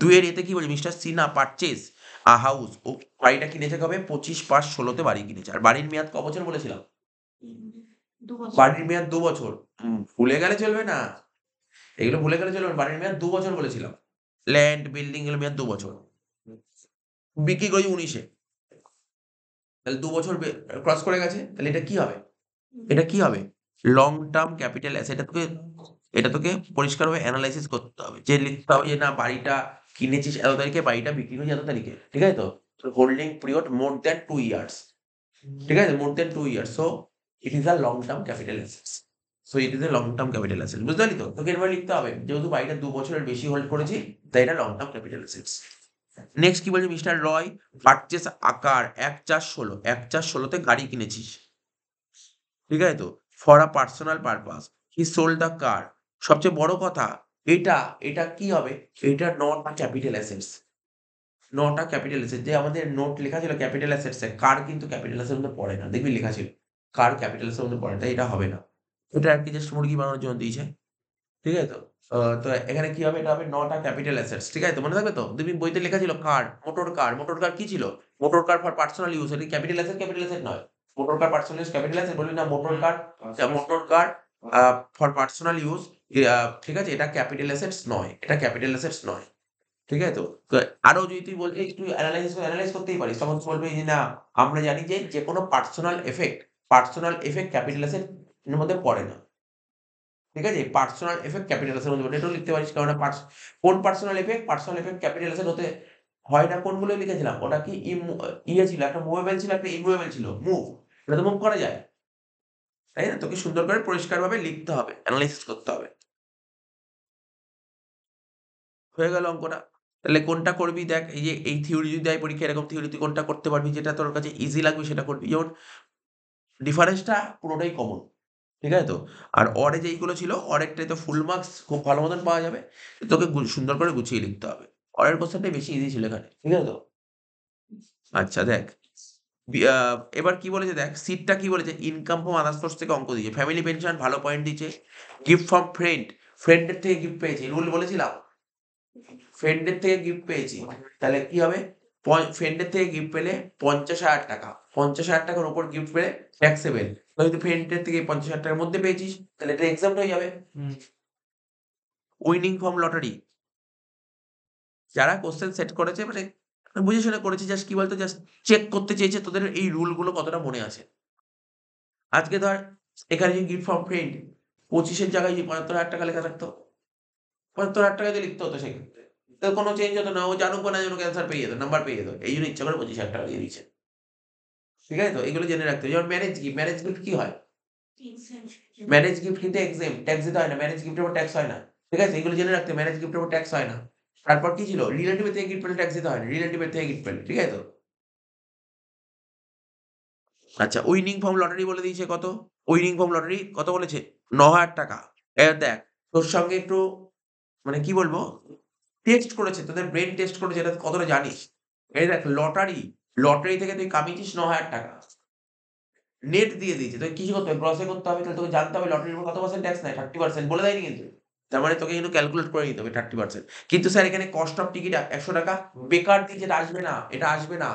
2 এর এতে কি বলছে? Mister Sinha purchase a house. ও বাড়িটা কিনেছে কবে? 25/5/16 তে বাড়ি কিনেছে। আর বাড়ির মেয়াদ ক বছর বলেছিলাম? 2 বছর। বাড়ির মেয়াদ 2 বছর। ভুলে গেলে চলবে না। এগুলো ভুলে গেলে চলবে না। বাড়ির মেয়াদ 2 বছর বলেছিলাম। ল্যান্ড, বিল্ডিং এগুলোর মেয়াদ 2 বছর। বিক্রি করেছি 19 এ। তাহলে 2 বছর ক্রস করে গেছে। তাহলে এটা কি হবে? এটা কি হবে? Long term capital asset. এটা তোকে পরিষ্কারভাবে এনালাইসিস করতে হবে। যে লিখতে হবে যে না বাড়িটা কিনেছিস এত তারিখে, বাড়িটা বিক্রি করেছিস এত তারিখে। ঠিক আছে তো? হোল্ডিং পিরিয়ড মোর দ্যান 2 ইয়ার্স। ঠিক আছে? মোর than 2 years. So it is a long term capital assets. So it is a long term capital asset. বুঝতে পারলি তো? তোকে এরপর লিখতে হবে যেহেতু বাড়িটা 2 বছরের বেশি হোল্ড করেছি, তাই এটা long term capital assets. Next কি বলছে? মিস্টার রয় পারচেজ আকার 1/4/16। 1/4/16 তে গাড়ি কিনেছিস। ঠিক আছে তো? For a personal purpose. He sold the car. সবচেয়ে বড় কথা, এটা কি হবে? এটা not a capital assets. Not a capital asset. যে আমাদের নোট লেখা ছিল ক্যাপিটাল অ্যাসেটস এ, কার কিন্তু ক্যাপিটাল অ্যাসেট এর মধ্যে পড়ে না। দেখবি লেখা ছিল। কার ক্যাপিটাল অ্যাসেট এর মধ্যে পড়ে না। তাই এটা হবে না। এটা আরকি জাস্ট মুরগি বানানোর জন্য দিয়েছে। ঠিক আছে তো? তো এখানে কি হবে? এটা হবে নট আ ক্যাপিটাল অ্যাসেটস। ঠিক আছে তো? মনে থাকবে তো? দেখবি বইতে লেখা ছিল কার, মোটর কার। মোটর কার কি ছিল? Motor car for personal use. এটা ক্যাপিটাল অ্যাসেট, ক্যাপিটাল অ্যাসেট নয়। Motor car personal use capital asset. বলবি না motor car, motor car for personal use. ঠিক আছে? এটা ক্যাপিটাল অ্যাসেটস নয়। এটা ক্যাপিটাল অ্যাসেটস নয়। ঠিক আছে তো? তো আরো যদি তুই বলতে একটু এনালাইজ করতেই পারিস। তখন তুই বলবি যে না আমরা জানি যে যেকোনো পার্সোনাল এফেক্ট ক্যাপিটাল অ্যাসেট এর মধ্যে পড়ে না। ঠিক আছে? পার্সোনাল এফেক্ট ক্যাপিটাল অ্যাসেট এর মধ্যে পড়ে। এটাও লিখতে পারিস। কারণ কোন personal effect? Personal effect capital asset হতে হয় না। কোনগুলো লিখেছিলাম? ওটা কি ইয়ে ছিল, একটা মুভেবল ছিল, একটা ইমুভেবল ছিল। মুভ। এটা তো মুভ করা যায়। তাই না? তোকে সুন্দর করে পরিষ্কারভাবে লিখতে হবে। এনালাইসিস করতে হবে। হয়ে গেল অঙ্কটা। তাহলে কোনটা করবি দেখ, এই যে এই থিওরি যদি দেয় পরীক্ষায়, এরকম থিওরি তুই কোনটা করতে পারবি, যেটা তোর কাছে ইজি লাগবে সেটা করবি। যেমন ডিফারেন্সটা পুরোটাই কমন। ঠিক আছে তো? আর অরে যেইগুলো ছিল, অরেরটায় তো ফুল মার্কস খুব ভালো মতন পাওয়া যাবে। তোকে সুন্দর করে গুছিয়ে লিখতে হবে। অরের কোশ্চেনটাই বেশি ইজি ছিল এখানে। ঠিক আছে তো? আচ্ছা দেখ, বি আ এবার কি বলেছে দেখ, সিটটা কি বলেছে? ইনকাম ফ্রম আদার সোর্স থেকে অঙ্ক দিয়েছে। ফ্যামিলি পেনশন ভালো পয়েন্ট দিয়েছে। গিফট ফ্রম ফ্রেন্ড, ফ্রেন্ডের থেকে গিফট পেয়েছি। রুল বলেছিলাম। ফ্রেন্ডের থেকে গিফট পেয়েছি। তাহলে কি হবে? ফ্রেন্ডের থেকে গিফট পেলে 50,000 টাকা। 50,000 টাকার উপর গিফট পেলে ট্যাক্সেবল। তুই ফ্রেন্ডের থেকে 50,000 টাকার মধ্যে পেয়েছিস, তাহলে এটা এক্সাম্পট হয়ে যাবে। Winning from lottery. যারা কোশ্চেন সেট করেছে মানে বুঝে শুনে করেছে, জাস্ট কি বলতো, জাস্ট চেক করতে চেয়েছে তোদের এই রুল গুলো কতটা মনে আছে। আজকে ধর এখানে যে গিফট ফ্রম ফ্রেন্ড 25 এর জায়গায় যে 75,000 টাকা লেখা থাকতো, 75,000 টাকা দিয়ে লিখতে হতো সেক্ষেত্রে। তো কোনো চেঞ্জ হতো না। ও জানুক বা না জানুক অ্যান্সার পেয়ে যেত, নাম্বার পেয়ে যেত। এইজন্য ইচ্ছা করে 25,000 টাকা দিয়ে দিয়েছে। ঠিক আছে তো? এগুলো জেনে রাখতে হবে। যেমন ম্যারেজ গিফট কি হয়? ম্যারেজ গিফট কিন্তু এক্সেম্পট, ট্যাক্স দিতে হয় না। ম্যারেজ গিফটের উপর ট্যাক্স হয় না। ঠিক আছে? এগুলো জেনে রাখতে হবে। ম্যারেজ গিফটের উপর ট্যাক্স হয় না। তারপর কি ছিল? রিলেটিভ এর থেকে গিফট পেলে ট্যাক্স দিতে হয় না। রিলেটিভ এর থেকে গিফট পেলে। ঠিক আছে তো? আচ্ছা উইনিং ফ্রম লটারি বলে দিয়েছে কত? উইনিং ফ্রম লটারি কত বলেছে? 9,000 টাকা। এবার দেখ তোর সঙ্গে একটু মানে কি বলবো? টেস্ট করেছে। তোদের ব্রেইন টেস্ট করেছে এটা কতটা জানিস। এই দেখ লটারি থেকে তুই কামিয়েছিস 9,000 টাকা। নেট দিয়ে দিয়েছে। তোকে কিছু করতে হবে? ক্রস এ করতে হবে। তাহলে তোকে জানতে হবে লটারির উপর কত % ট্যাক্স নেয়? 30% বলে দেয়নি কিন্তু। তার মানে তোকে কিন্তু ক্যালকুলেট করে নিতে হবে 30%। কিন্তু স্যার এখানে কস্ট অফ টিকিট 100 টাকা বেকার দিয়েছে, এটা আসবে না, এটা আসবে না।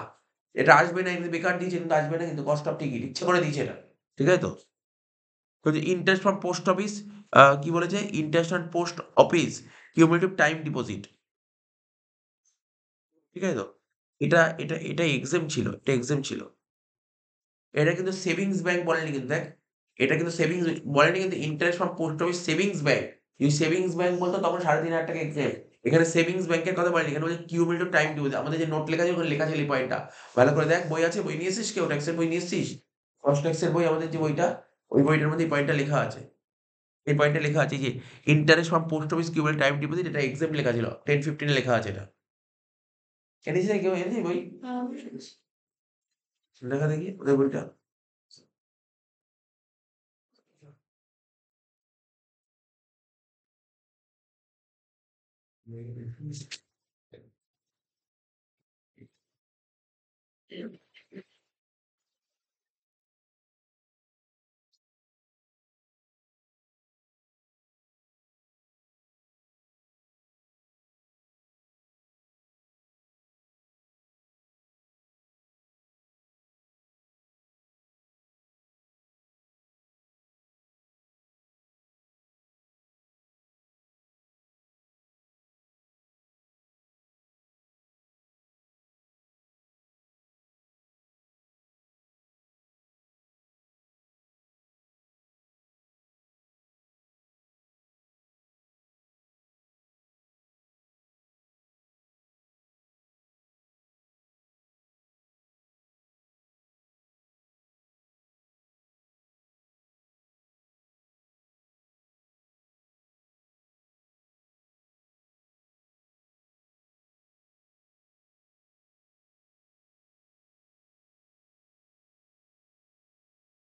এটা আসবে না, এমনি বেকার দিয়েছে কিন্তু আসবে না কিন্তু কস্ট অফ টিকিট ইচ্ছে করে দিয়েছে এটা। ঠিক আছে তো? বলছে ইন্টারেস্ট ফ্রম পোস্ট অফিস কি বলেছে? Interest on post office cumulative time deposit. ঠিক আছে তো? এটা এক্সাম ছিল, এটা এক্সাম ছিল। এটা কিন্তু সেভিংস ব্যাংক বলেনি কিন্তু দেখ। এটা কিন্তু সেভিংস বলেনি কিন্তু interest from post office savings bank. যদি সেভিংস ব্যাংক বলতো তখন ৩,৫০০ টাকা এক্সাম। এখানে সেভিংস ব্যাংকের কথা বলেনি। এখানে বলছে কিউমুলেটিভ টাইম ডিপোজিট। আমাদের যে নোট লেখা আছে ওখানে লেখা ছিল এই পয়েন্টটা। ভালো করে দেখ, বই আছে, বই নিয়ে এসেছিস কেউ? ট্যাক্সের বই নিয়ে এসেছিস? কস্ট ট্যাক্সের বই আমাদের যে বইটা, ওই বইটার মধ্যে এই পয়েন্টটা লেখা আছে। এই পয়েন্টটা লেখা আছে যে interest from post office cumulative time deposit, এটা এক্সাম লেখা ছিল। 10-15 এ লেখা আছে এটা। এনেছিস নাকি কেউ? এনেছিস বই? দেখা দেখি ওদের বইটা।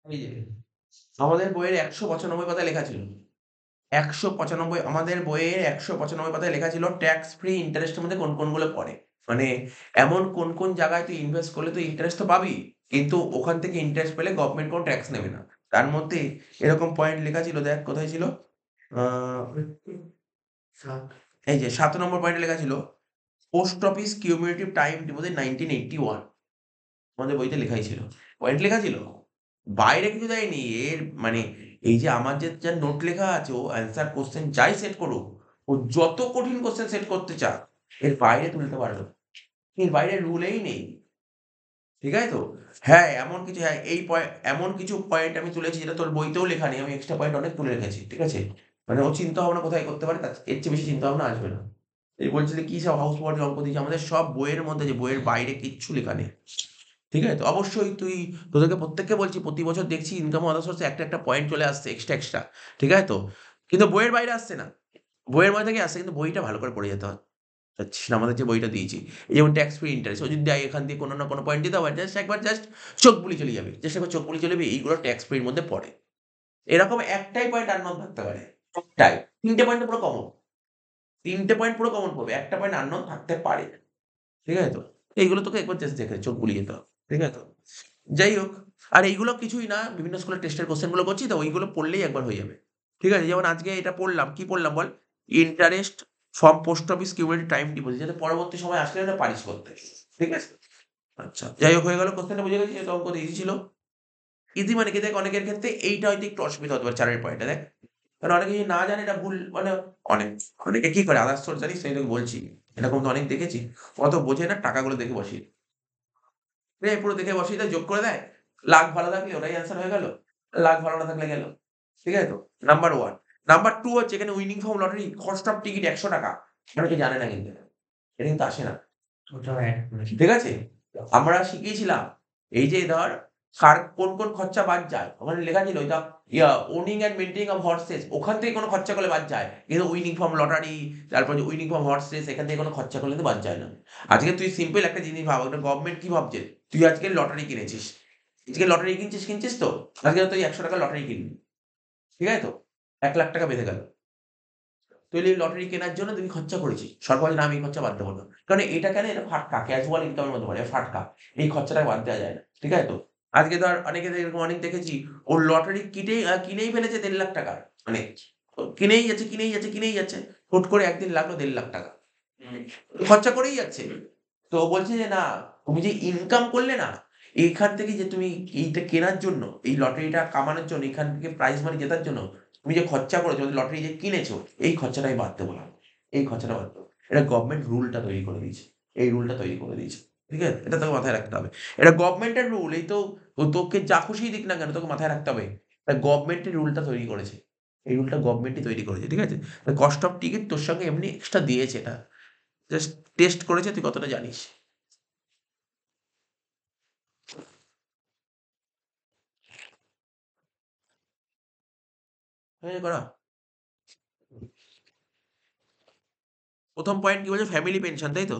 এই যে আমাদের বইয়ের ১৯৫ পাতায় লেখা ছিল। ১৯৫ আমাদের বইয়ের ১৯৫ পাতায় লেখা ছিল ট্যাক্স ফ্রি ইন্টারেস্টের মধ্যে কোনগুলো পড়ে। মানে এমন কোন জায়গায় তুই ইনভেস্ট করলে তুই ইন্টারেস্ট তো পাবি। কিন্তু ওখান থেকে ইন্টারেস্ট পেলে গভর্নমেন্ট কোনো ট্যাক্স নেবে না। তার মধ্যে এরকম পয়েন্ট লেখা ছিল, দেখ কোথায় ছিল? আ এই যে ৭ নম্বর পয়েন্টে লেখা ছিল post office cumulative time deposit 1981। আমাদের বইতে লেখাই ছিল। পয়েন্ট লেখা ছিল। বাইরে কিছু দেয়নি। এর মানে এই যে আমার যে যা নোট লেখা আছে ও অ্যান্সার কোয়েশ্চেন যাই সেট করুক, ও যত কঠিন কোয়েশ্চেন সেট করতে চাক, এর বাইরে তুলতে পারবে না। এর বাইরে রুলেই নেই। ঠিক আছে তো? হ্যাঁ, এমন কিছু পয়েন্ট আমি তুলেছি যেটা তোর বইতেও লেখা নেই। আমি এক্সট্রা পয়েন্ট অনেক তুলে রেখেছি। ঠিক আছে? মানে ও চিন্তা ভাবনা কোথায় করতে পারে তার এর চেয়ে বেশি চিন্তা ভাবনা আসবে না। এই বলছিলে কি সব হাউস ওয়ার্ক অঙ্ক দিয়েছে, আমাদের সব বইয়ের মধ্যে যে বইয়ের বাইরে কিচ্ছু লেখা নেই। ঠিক আছে? তো অবশ্যই তোদেরকে প্রত্যেককে বলছি প্রতি বছর দেখছি ইনকাম ও আদার সোর্স এ একটা পয়েন্ট চলে আসছে এক্সট্রা। ঠিক আছে তো? কিন্তু বইয়ের বাইরে আসছে না। বইয়ের মধ্যে থেকে আসছে কিন্তু বইটা ভালো করে পড়ে যেতে হয়। পাচ্ছিস না আমাদের যে বইটা দিয়েছি। এই যেমন ট্যাক্স ফ্রি ইন্টারেস্ট ও যদি দেয় এখান দিয়ে কোনো না কোনো পয়েন্ট দিতে হবে জাস্ট চোখ বুলিয়ে চলে যাবি। জাস্ট একবার চোখ বুলিয়ে চলে যাবি এইগুলো ট্যাক্স ফ্রির মধ্যে পড়ে। এরকম একটাই পয়েন্ট আননোন থাকতে পারে। একটাই। ৩ টে পয়েন্ট তো পুরো কমন। ৩ টে পয়েন্ট পুরো কমন পড়বে। একটা পয়েন্ট আননোন থাকতে পারে। ঠিক আছে তো? এইগুলো তোকে একবার জাস্ট দেখে চোখ বুলিয়ে যেতে হবে। ঠিক আছে তো? যাই হোক, আর এইগুলো কিছুই না। বিভিন্ন স্কুলের টেস্টের কোয়েশ্চেন গুলো করছি তো ওইগুলো পড়লেই একবার হয়ে যাবে। ঠিক আছে? যেমন আজকে এটা পড়লাম, কি পড়লাম বল? Interest from post office cumulative time deposit, যাতে পরবর্তী সময় আসলে এটা পারিস করতে। ঠিক আছে? আচ্ছা, যাই হোক হয়ে গেল। কোয়েশ্চেনটা বুঝে গেছিস? এটা অঙ্কটা ইজি ছিল। ইজি মানে কি দেখ, অনেকের ক্ষেত্রে এইটা হয়তো একটু অসুবিধা হতে পারে ৪ এর পয়েন্টটা দেখ। কারণ অনেকে যদি না জানে এটা ভুল মানে অনেক অনেকে কি করে আদার্স সোর্স জানিস? আমি তোকে বলছি। এরকম তো অনেক দেখেছি। অত বোঝে না, টাকাগুলো দেখে বসিয়ে দেয়। পুরো দেখে বসিয়ে দেয়, যোগ করে দেয়। লাক ভালো থাকলে ওটাই অ্যান্সার হয়ে গেল। লাক ভালো না থাকলে গেল। ঠিক আছে তো? নাম্বার 1। নাম্বার 2 হচ্ছে এখানে winning form lottery cost of ticket ৳১০০। অনেকে জানে না কিন্তু। এটা কিন্তু আসে না। ওটাও এড করেছি। ঠিক আছে? আমরা শিখিয়েছিলাম। এই যে ধর কোন খরচা বাদ যায়? ওখানে লেখা ছিল এটা owning and maintaining of horse's, ওখান থেকে কোন খরচা করলে বাদ যায়। কিন্তু উইনিং ফর্ম লটারি, তারপর যে উইনিং ফর্ম হর্স রেস এখান থেকে কোন খরচা করলে কিন্তু বাদ যায় না। আজকে তুই সিম্পল একটা জিনিস ভাব, একটা গভর্নমেন্ট কি ভাবছে? তুই আজকে লটারি কিনেছিস। আজকে লটারি কিনছিস তো? আজকে তুই ৳১০০ লটারি কিনবি। ঠিক আছে তো? ৳১,০০,০০০ বেঁধে গেল। তুই এই লটারি কেনার জন্য তুমি খরচা করেছিস। সরকার বলছে, "না, আমি এই খরচা বাদ দেব না।" কারণ এটা কেন? এটা ফাটকা। ক্যাজুয়াল ইনকাম এর মধ্যে পড়ে। ফাটকা। এই খরচাটা বাদ দেওয়া যায় না। ঠিক আছে তো? আজকে ধর অনেকে এরকম অনেক দেখেছি, ও লটারি কিনেই ফেলেছে ৳১,৫০,০০০ মানে কিনেই যাচ্ছে। হুট করে একদিন লাগলো ১.৫ লাখ টাকা। খরচা করেই যাচ্ছে। তো ও বলছে যে, "না, তুমি যে ইনকাম করলে না, এইখান থেকে যে তুমি এইটা কেনার জন্য, এই লটারিটা কামানোর জন্য, এখান থেকে প্রাইজ মানি জেতার জন্য তুমি যে খরচা করেছো, লটারি যে কিনেছো, এই খরচাটা আমি বাদ দেব না। এই খরচাটা বাদ দেব।" এটা গভর্নমেন্ট রুলটা তৈরি করে দিয়েছে। এই রুলটা তৈরি করে দিয়েছে। ঠিক আছে? এটা তোকে মাথায় রাখতে হবে। এটা গভর্নমেন্টের রুল। এই তো তোকে যা খুশিই দিক না কেন, তোকে মাথায় রাখতে হবে। এটা গভর্নমেন্টই রুলটা তৈরি করেছে। এই রুলটা গভর্নমেন্টই তৈরি করেছে। ঠিক আছে? কস্ট অফ টিকেট তোর সঙ্গে এমনি এক্সট্রা দিয়েছে এটা। জাস্ট টেস্ট করেছে তুই কতটা জানিস। হয়ে করা। ১ম পয়েন্ট কি বলছে? ফ্যামিলি পেনশন, তাই তো?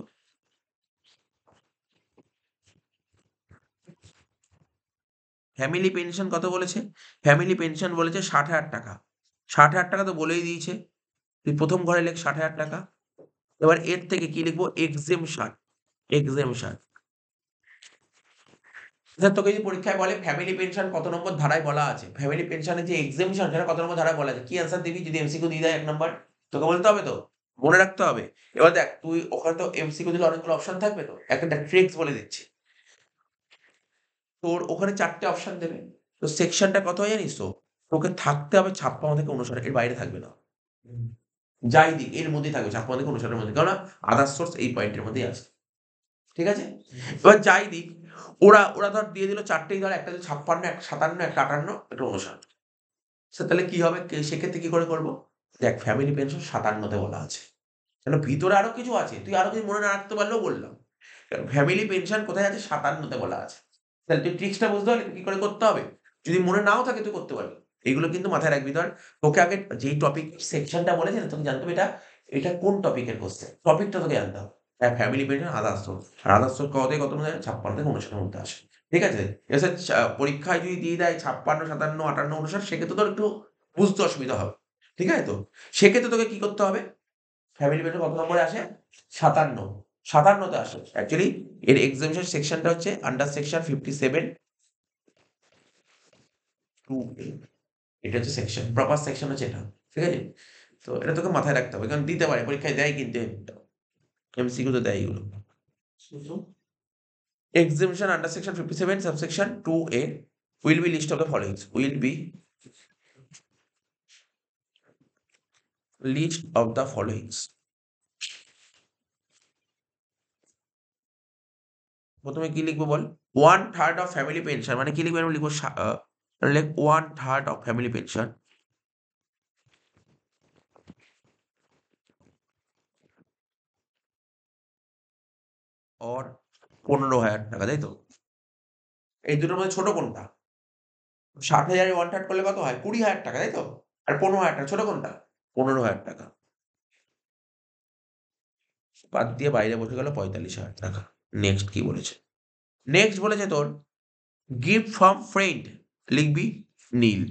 ফ্যামিলি পেনশন কত বলেছে? ফ্যামিলি পেনশন বলেছে ৬০,০০০ টাকা। ৬০,০০০ টাকা তো বলেই দিয়েছে। তুই ১ম ঘরে লেখ ৬০,০০০ টাকা। এবার এর থেকে কি লিখবো? Exemption, exemption. আচ্ছা তোকে যদি পরীক্ষায় বলে ফ্যামিলি পেনশন কত নম্বর ধারায় বলা আছে? ফ্যামিলি পেনশনের যে এক্সেমশন সেটা কত নম্বর ধারায় বলা আছে? কি অ্যান্সার দিবি যদি এমসিকিউ দিয়ে দেয় ১ নাম্বার? তোকে বলতে হবে তো? মনে রাখতে হবে। এবার দেখ তুই ওখানে তো এমসিকিউ দিলে অনেকগুলো অপশন থাকবে তো? একটা ট্রিক্স বলে দিচ্ছি। তোর ওখানে ৪ টে অপশন দেবে। তো সেকশনটা কত হয় জানিস তো? তোকে থাকতে হবে ৫৬ থেকে ৫৯ এর বাইরে থাকবে না। যাই দিক এর মধ্যেই থাকবে ৫৬ থেকে ৫৯ এর মধ্যে। কেননা আদার্স সোর্স এই পয়েন্টের মধ্যেই আছে। ঠিক আছে? এবার যাই দিক ওরা ধর দিয়ে দিল ৪ টেই ধর একটা হচ্ছে ৫৬, একটা ৫৭, একটা ৫৮, একটা ৫৯। তাহলে কি হবে? সেক্ষেত্রে কি করে করব? দেখ ফ্যামিলি পেনশন ৫৭ তে বলা আছে। কেন ভিতরে আরো কিছু আছে। তুই আরো কিছু মনে না রাখতে পারলেও বললাম। কারণ ফ্যামিলি পেনশন কোথায় আছে? ৫৭ তে বলা আছে। তাহলে তুই ট্রিক্সটা বুঝতে পারলি কি করে করতে হবে? যদি মনে নাও থাকে তুই করতে পারবি। এগুলো কিন্তু মাথায় রাখবি ধর তোকে আগে যেই টপিক সেকশনটা বলেছে না তোকে জানতে হবে এটা কোন টপিকের কোয়েশ্চেন। টপিকটা তোকে জানতে হবে। হ্যাঁ, ফ্যামিলি পেনশন আদার্স সোর্স। আর আদার্স সোর্স কত থেকে কত মধ্যে আসে? ৫৬ থেকে ৫৯ এর মধ্যে আসে। ঠিক আছে? এবার পরীক্ষায় যদি দিয়ে দেয় ৫৬, ৫৭, ৫৮, ৫৯ সেক্ষেত্রে তোর একটু বুঝতে অসুবিধা হবে। ঠিক আছে তো? সেক্ষেত্রে তোকে কি করতে হবে? ফ্যামিলি পেনশন কত নম্বরে আসে? ৫৭, ৫৭ তে আসে। অ্যাকচুয়ালি এর এক্সামিনেশন সেকশনটা হচ্ছে আন্ডার সেকশন 57 2A এটা হচ্ছে সেকশন। প্রপার সেকশন হচ্ছে এটা। ঠিক আছে? তো এটা তোকে মাথায় রাখতে হবে। কারণ দিতে পারে পরীক্ষায় দেয় কিন্তু এমসিকিউ তে দেয় এগুলো। Exemption under section 57 subsection 2A will be list of the following. Will be list of the following. প্রথমে কি লিখবো বল? 1/3 of family pension মানে কি লিখবো? আমি লিখবো 1/3 of family pension or ১৫,০০০ টাকা, তাই তো? এই দুটোর মধ্যে ছোট কোনটা? ৬০,০০০ এর 1/3 করলে কত হয়? ২০,০০০ টাকা, তাই তো? আর ১৫,০০০ টাকা ছোট কোনটা? ১৫,০০০ টাকা। বাদ দিয়ে বাইরে বসে গেল ৪৫,০০০ টাকা। নেক্সট কি বলেছে? নেক্সট বলেছে তোর গিফট ফ্রম ফ্রেন্ড লিখবি নীল।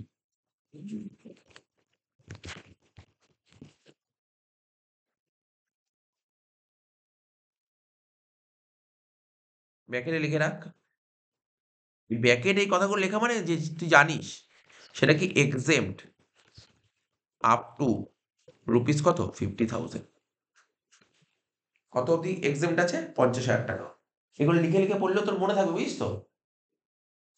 ব্র্যাকেটে লিখে রাখ। ব্র্যাকেটে এই কথাগুলো লেখা মানে যে তুই জানিস সেটা কি এক্সেম্পট আপ টু রুপিস কত? 50,000 কত অব্দি এক্সেম্পট আছে? ৫০,০০০ টাকা। এগুলো লিখে পড়লেও তোর মনে থাকবে বুঝিস তো?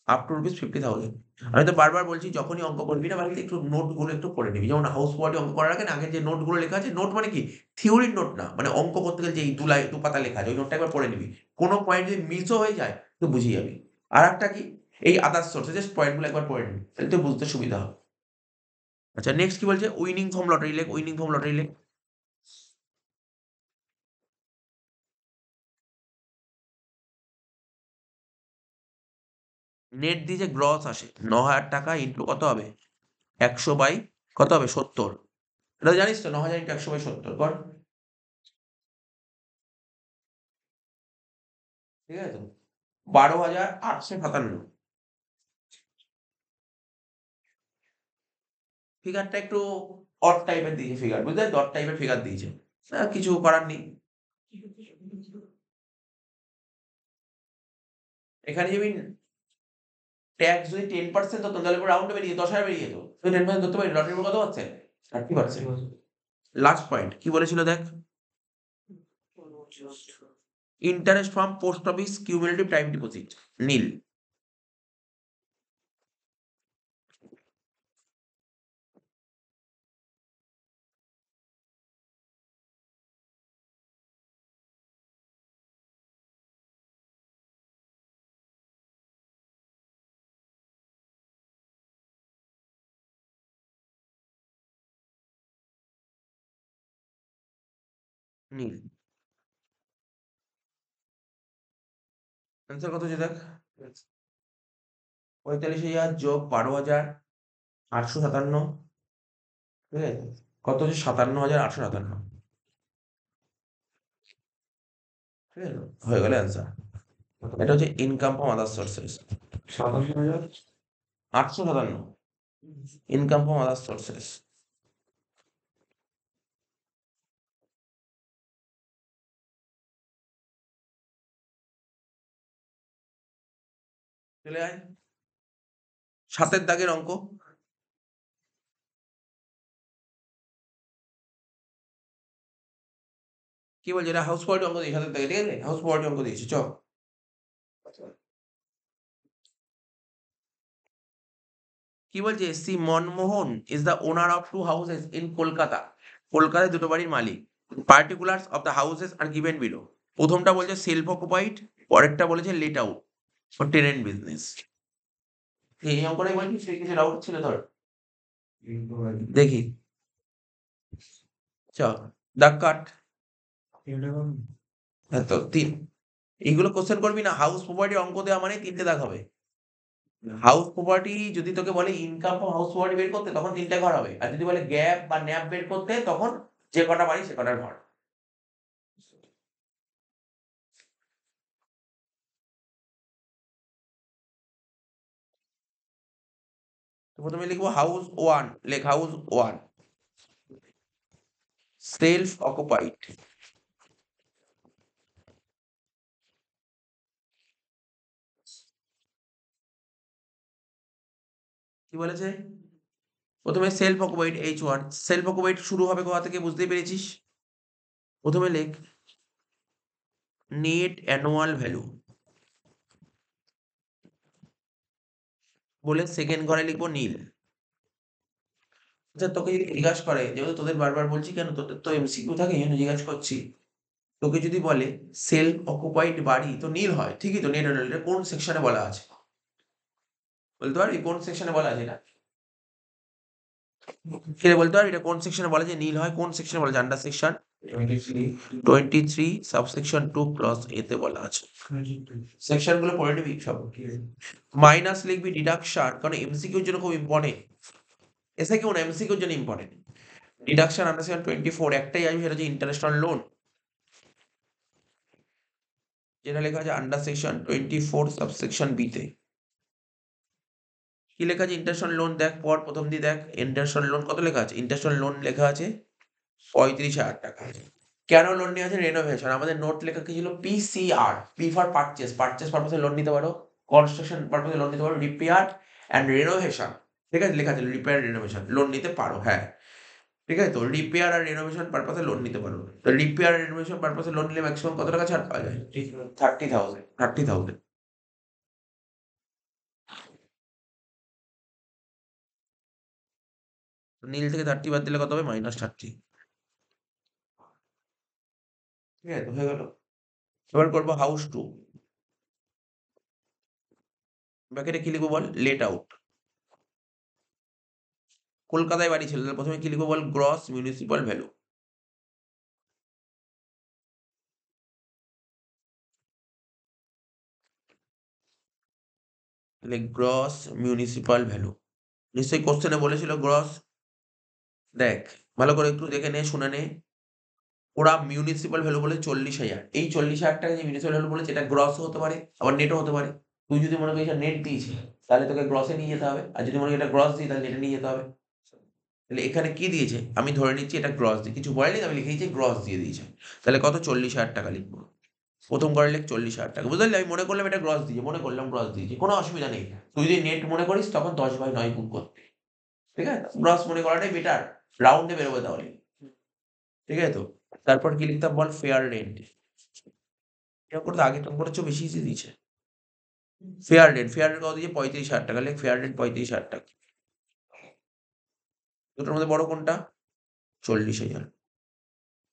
আপ টু রুপিস 50,000 আমি তো বারবার বলছি যখনই অঙ্ক করবি না বাড়িতে একটু নোটগুলো একটু করে নিবি। যেমন হাউস ওয়ার্ডে অঙ্ক করার আগে না আগে যে নোটগুলো লেখা আছে, নোট মানে কি? থিওরির নোট না। মানে অঙ্ক করতে গেলে যে এই ২ পাতা লেখা আছে ওই নোটটা একবার পড়ে নিবি। কোন পয়েন্ট যদি মিসও হয়ে যায় তুই বুঝে যাবি। আরেকটা কি? এই আদার্স সোর্স জাস্ট পয়েন্টগুলো একবার পড়ে নিবি। তাহলে তোর বুঝতে সুবিধা হবে। আচ্ছা নেক্সট কি বলছে? উইনিং ফ্রম লটারি লেখ, উইনিং ফ্রম লটারি লেখ। নেট দিয়ে যে গ্রস আসে ৯,০০০ টাকা ইন্টু কত হবে? ১০০ বাই কত হবে? ৭০। এটা জানিস তো ৯,০০০ ইন্টু ১০০ বাই ৭০ কর। ঠিক আছে তো? ১২,৮৫৭। ফিগারটা একটু অড টাইপের দিয়েছে ফিগার, বুঝলে তো? অড টাইপের ফিগার দিয়েছে। কিছু করার নেই। এখানে যদি ট্যাক্স যদি 10% হতো তাহলে রাউন্ডে বেরিয়ে ১০,০০০ বেরিয়ে যেত। তুই 10% ধরতে পারবি লটারির উপর কত হচ্ছে? 30%। লাস্ট পয়েন্ট কি বলেছিল দেখ, interest from post office cumulative time deposit nil. Nil answer কত হচ্ছে দেখ, 45,000 যোগ 12,857, ঠিক আছে, কত হচ্ছে 57,857, ঠিক আছে, হয়ে গেল অ্যান্সার। এটা হচ্ছে income from other sources. 857 income from other sources. চলে আয় 7 দাগের অঙ্ক। কি বলছে, এটা হাউস প্রপার্টি অঙ্ক দিয়েছে 7 দাগে, ঠিক আছে, হাউস প্রপার্টি অঙ্ক দিয়েছে, চ। কি বলছে, C Manmohan is the owner of 2 houses in Kolkata. কলকাতায় দুটো বাড়ির মালিক। Particulars of the houses are given below. প্রথমটা বলছে সেলফ অকুপাইড, পরেরটা বলেছে let out for tenant business. এই অঙ্কটাই বলছি, সেই কিছু ডাউট ছিল তোর? দেখি, চ দাগ কাট। হ্যাঁ তো এইগুলো কোশ্চেন করবি না, হাউস প্রপার্টি অঙ্ক দেওয়া মানে 3টে দাগ হবে। হাউস প্রপার্টি যদি তোকে বলে ইনকাম ফ্রম হাউস প্রপার্টি বের করতে, তখন 3টে ঘর হবে, আর যদি বলে গ্যাপ বা ন্যাপ বের করতে, তখন যে কটা বাড়ি সে কটার ঘর। তো প্রথমে লিখবো হাউস 1, লেখ হাউস 1 সেলফ অকুপাইড। কি বলেছে, প্রথমে self occupied H1, self occupied শুরু হবে কোথা থেকে বুঝতেই পেরেছিস। প্রথমে লেখ নেট অ্যানুয়াল ভ্যালু, বলে সেকেন্ড ঘরে লিখবো নীল। আচ্ছা তোকে যদি জিজ্ঞাসা করে, যেহেতু তোদের বারবার বলছি কেন, তোদের তো এমসিকিউ থাকে এই জন্য জিজ্ঞাসা করছি, তোকে যদি বলে সেলফ অকুপাইড বাড়ি তো নীল হয়, ঠিকই তো, নেট অ্যানুয়াল, এটা কোন সেকশনে বলা আছে বলতে পারবি, কোন সেকশনে বলা আছে এটা? কে বলতে পারবি এটা কোন সেকশনে বলা আছে নীল হয়, কোন সেকশনে বলা আছে? আন্ডার সেকশন 23 সাবসেকশন 2 ক্লজ এ তে বলা আছে। সেকশন গুলো পড়ে নিবি সব। মাইনাস লিখবি ডিডাকশন, কারণ এমসিকিউর জন্য খুব ইম্পর্টেন্ট, এসে কেউ না, এমসিকিউর জন্য ইম্পর্টেন্ট। ডিডাকশন আন্ডার সেকশন 24 একটাই আসবে, সেটা হচ্ছে ইন্টারেস্ট অন লোন, যেটা লেখা আছে আন্ডার সেকশন 24 সাবসেকশন বি তে। কি লেখা আছে ইন্টারেস্ট অন লোন, দেখ পর প্রথম দিয়ে দেখ, ইন্টারেস্ট অন লোন কত লেখা আছে, ইন্টারেস্ট অন লোন লেখা আছে 35,000 টাকা। কেন লোন নেওয়া আছে, রেনোভেশন। আমাদের নোট লেখা কি ছিল, PCR, P for purchase, purchase পারপাসে লোন নিতে পারো, কনস্ট্রাকশন পারপাসে লোন নিতে পারো, রিপেয়ার অ্যান্ড রেনোভেশন, ঠিক আছে, লেখা আছে রিপেয়ার রেনোভেশন লোন নিতে পারো, হ্যাঁ ঠিক আছে, তো রিপেয়ার আর রেনোভেশন পারপাসে লোন নিতে পারো। তো রিপেয়ার আর রেনোভেশন পারপাসে লোন নিলে ম্যাক্সিমাম কত টাকা ছাড় পাওয়া যায়, 30,000। নীল থেকে 30 বাদ দিলে কত হবে, -30, ঠিক আছে, তো হয়ে গেল। এবার করবো হাউস 2, ব্র্যাকেটে কি লিখবো বল, লেট আউট। কলকাতায় বাড়ি ছিল, তাহলে প্রথমে কি লিখবো বল, গ্রস মিউনিসিপাল ভ্যালু, তাহলে গ্রস মিউনিসিপাল ভ্যালু, নিশ্চয়ই কোশ্চেনে বলেছিল গ্রস। দেখ ভালো করে একটু দেখে নে, শুনে নে, ওরা মিউনিসিপাল ভ্যালু বলে 40,000, এই 40,000 টাকা যে মিউনিসিপাল ভ্যালু বলেছে, এটা গ্রসও হতে পারে আবার নেটও হতে পারে। তুই যদি মনে করিস নেট দিয়েছে, তাহলে তোকে গ্রসে নিয়ে যেতে হবে, আর যদি মনে করিস এটা গ্রস দিই, তাহলে নেটে নিয়ে যেতে হবে। তাহলে এখানে কি দিয়েছে, আমি ধরে নিচ্ছি এটা গ্রস দিয়ে, কিছু বলেনি, আমি লিখে দিয়েছি গ্রস দিয়ে দিয়েছে, তাহলে কত, 40,000 টাকা লিখবো। প্রথম ঘরে লিখ 40,000 টাকা, বুঝলি, আমি মনে করলাম এটা গ্রস দিয়েছে, মনে করলাম গ্রস দিয়েছে, কোনো অসুবিধা নেই। তুই যদি নেট মনে করিস তখন 10/9 গুণ করতে, ঠিক আছে, গ্রস মনে করাটাই বেটার, রাউন্ডে বেরোবে তাহলে, ঠিক আছে তো? তারপর কি লিখতাম বল, ফেয়ার রেন্ট। এরকম করে তো আগে তো করেছো, বেশি ইজি দিয়েছে। ফেয়ার রেন্ট কত দিয়েছে, 35,000 টাকা। লেখ ফেয়ার রেন্ট 35,000 টাকা। দুটোর মধ্যে বড় কোনটা? 40,000।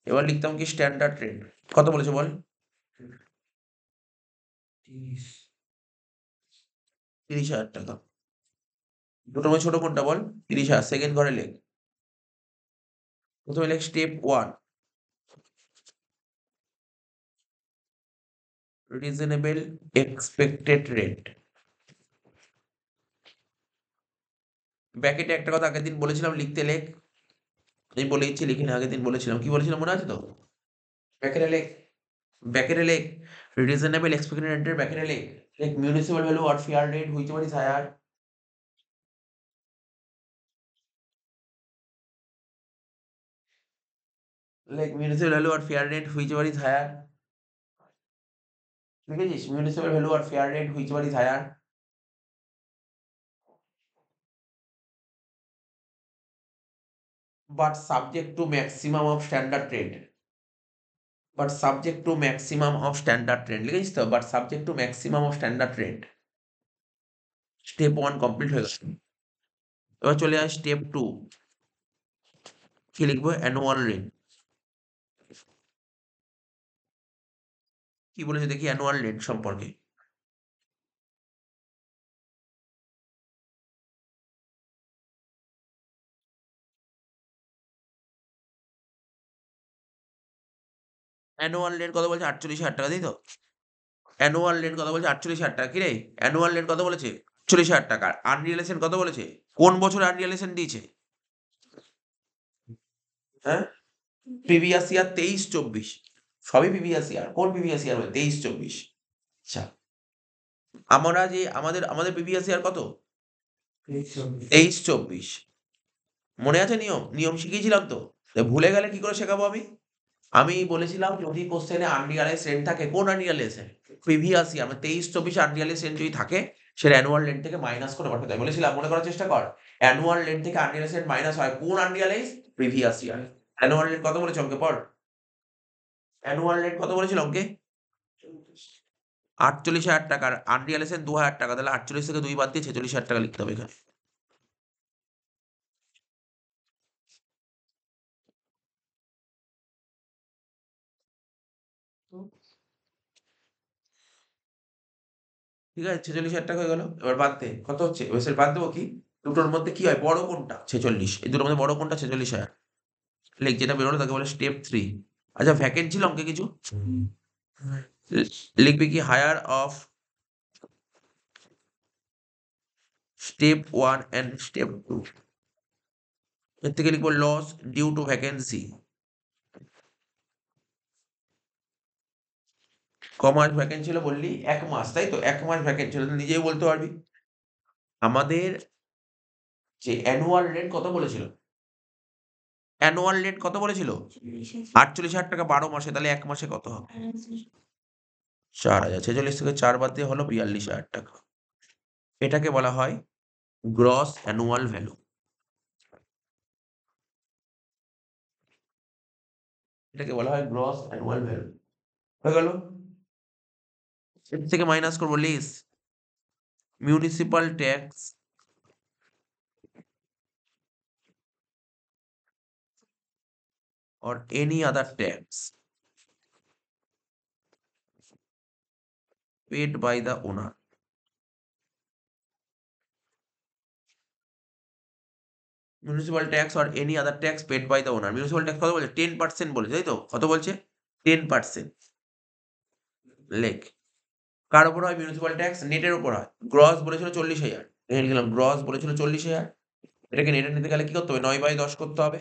এবার লিখতাম কি স্ট্যান্ডার্ড রেন্ট, কত বলেছে বল? 30,000 টাকা। দুটোর মধ্যে ছোট কোনটা বল? 30,000। সেকেন্ড ঘরে লেখ, প্রথমে লেখ স্টেপ 1, রিজনেবল এক্সপেক্টেড রেন্ট। ব্র্যাকেটে একটা কথা আগের দিন বলেছিলাম লিখতে, লেখ। আমি বলে দিচ্ছি, লিখে নে, আগের দিন বলেছিলাম, কি বলেছিলাম মনে আছে তো? ব্র্যাকেটে লেখ, ব্র্যাকেটে লেখ রিজনেবল এক্সপেক্টেড রেন্টের ব্র্যাকেটে লেখ, লেখ municipal value or fair rate which one is higher. লেখ municipal value or fair rate which one is higher. লিখেছিস municipal value or fair rate which one is higher. But subject to maximum of standard rate. But subject to maximum of standard rate, লিখেছিস তো? But subject to maximum of standard rate. Step 1 complete হয়ে গেল। এবার চলে আয় স্টেপ 2, কি লিখবো? Annual rent. কি বলেছে দেখি অ্যানুয়াল রেন্ট সম্পর্কে। অ্যানুয়াল রেন্ট কত বলছে? 48,000 টাকা, তাই তো? অ্যানুয়াল রেন্ট কত বলছে? 48,000 টাকা। কি রে, অ্যানুয়াল রেন্ট কত বলেছে? 48,000 টাকা। আনরিয়ালাইজেশন কত বলেছে? কোন বছর আনরিয়ালাইজেশন দিয়েছে? হ্যাঁ, প্রিভিয়াস ইয়ার 23-24, সবই প্রিভিয়াস ইয়ার। কোন প্রিভিয়াস ইয়ার? 23-24। আচ্ছা, আমরা যে আমাদের আমাদের প্রিভিয়াস ইয়ার কত? 23-24। মনে আছে নিয়ম? নিয়ম শিখিয়েছিলাম তো? ভুলে গেলে কি করে শেখাবো আমি? আমি বলেছিলাম যদি কোশ্চেনে আনরিয়ালাইজ রেন্ট থাকে, কোন আনরিয়ালাইজ রেন্ট? প্রিভিয়াস ইয়ার, মানে 23-24 আনরিয়ালাইজ রেন্ট যদি থাকে, সেটা অ্যানুয়াল রেন্ট থেকে মাইনাস করে পাঠাতে হয়। বলেছিলাম, মনে করার চেষ্টা কর। অ্যানুয়াল রেন্ট থেকে আনরিয়ালাইজ রেন্ট মাইনাস হয় কোন unrealise? Previous year. Annual rent কত বলেছে অঙ্কে পড়? অ্যানুয়াল রেন্ট কত বলেছিল অঙ্কে? 48,000 টাকার আনরিয়ালাইজেশন 2,000 টাকা। তাহলে 48 থেকে 2 বাদ দিয়ে 46,000 টাকা লিখতে হবে এখানে। ঠিক আছে, 46,000 টাকা হয়ে গেল। এবার বাদ দে, কত হচ্ছে? এবার সেটা বাদ দেবো কি? দুটোর মধ্যে কি হয়, বড় কোনটা? 46। এই দুটোর মধ্যে বড় কোনটা? 46,000। লেখ, যেটা বেরোলো তাকে বলে স্টেপ 3। আচ্ছা, ভ্যাকেন্ট ছিল অঙ্কে কিছু? লিখবি কি higher of step 1 and step 2। এর থেকে লিখবো লস ডিউ টু ভ্যাকেন্সি। ক মাস ভ্যাকেন্ট ছিল বললি? 1 মাস, তাই তো? 1 মাস ভ্যাকেন্ট ছিল, তুই নিজেই বলতে পারবি। আমাদের যে অ্যানুয়াল রেন্ট কত বলেছিল? অ্যানুয়াল রেন্ট কত বলেছিল? 48,000 টাকা 12 মাসে। তাহলে 1 মাসে কত হবে? 4,000। 46 থেকে 4 বাদ দিয়ে হলো 42,000 টাকা। এটাকে বলা হয় গ্রস অ্যানুয়াল ভ্যালু। এটাকে বলা হয় গ্রস অ্যানুয়াল ভ্যালু। হয়ে গেল। এর থেকে মাইনাস করবো less municipal tax or any other tax paid by the owner. Municipal tax or any other tax paid by the owner. Municipal ট্যাক্স কত বলছে? 10% বলেছে, তাই তো? কত বলছে? 10%। লেখ, কার উপর হয় মিউনিসিপাল ট্যাক্স? নেটের উপর হয়। গ্রস বলেছিল 40,000, এখানে লিখলাম গ্রস বলেছিল 40,000। এটাকে নেটে নিতে গেলে কি করতে হবে? 9/10 করতে হবে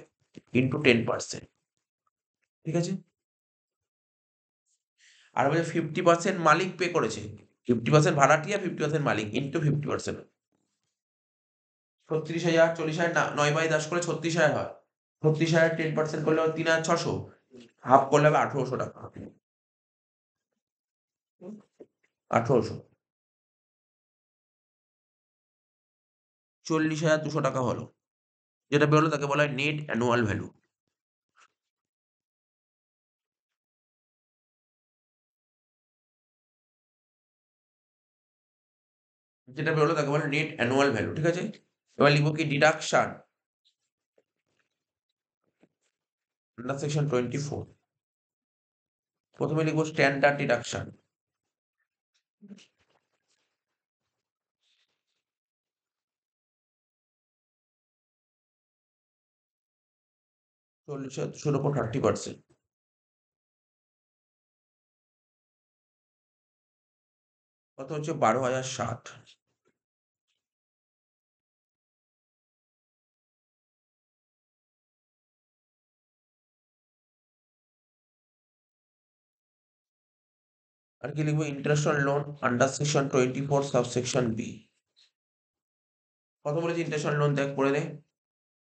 ইন্টু 10%। ঠিক আছে? আর বলছে 50% মালিক পে করেছে। 50% ভাড়াটিয়া, 50% মালিক ইন্টু 50%। 36,000, 40,000 না, 9/10 করে 36,000 হয়। 36,000 10% করলে 3,600, হাফ করলে হবে 1,800 টাকা। 1,800, 40,200 টাকা হলো। যেটা বেরোলো তাকে বলা হয় নেট অ্যানুয়াল ভ্যালু। যেটা বেরোলো তাকে বলে নেট অ্যানুয়াল ভ্যালু, ঠিক আছে? এবার লিখবো কি ডিডাকশন আন্ডার সেকশন 24। প্রথমে লিখবো স্ট্যান্ডার্ড ডিডাকশন। চল্লিশের 200 উপর 30%। কত হচ্ছে 12,060। আর কি লিখবো interest on loan under section 24 subsection B. কত বলেছি ইন্টারেস্ট অন লোন দেখ পড়ে দে।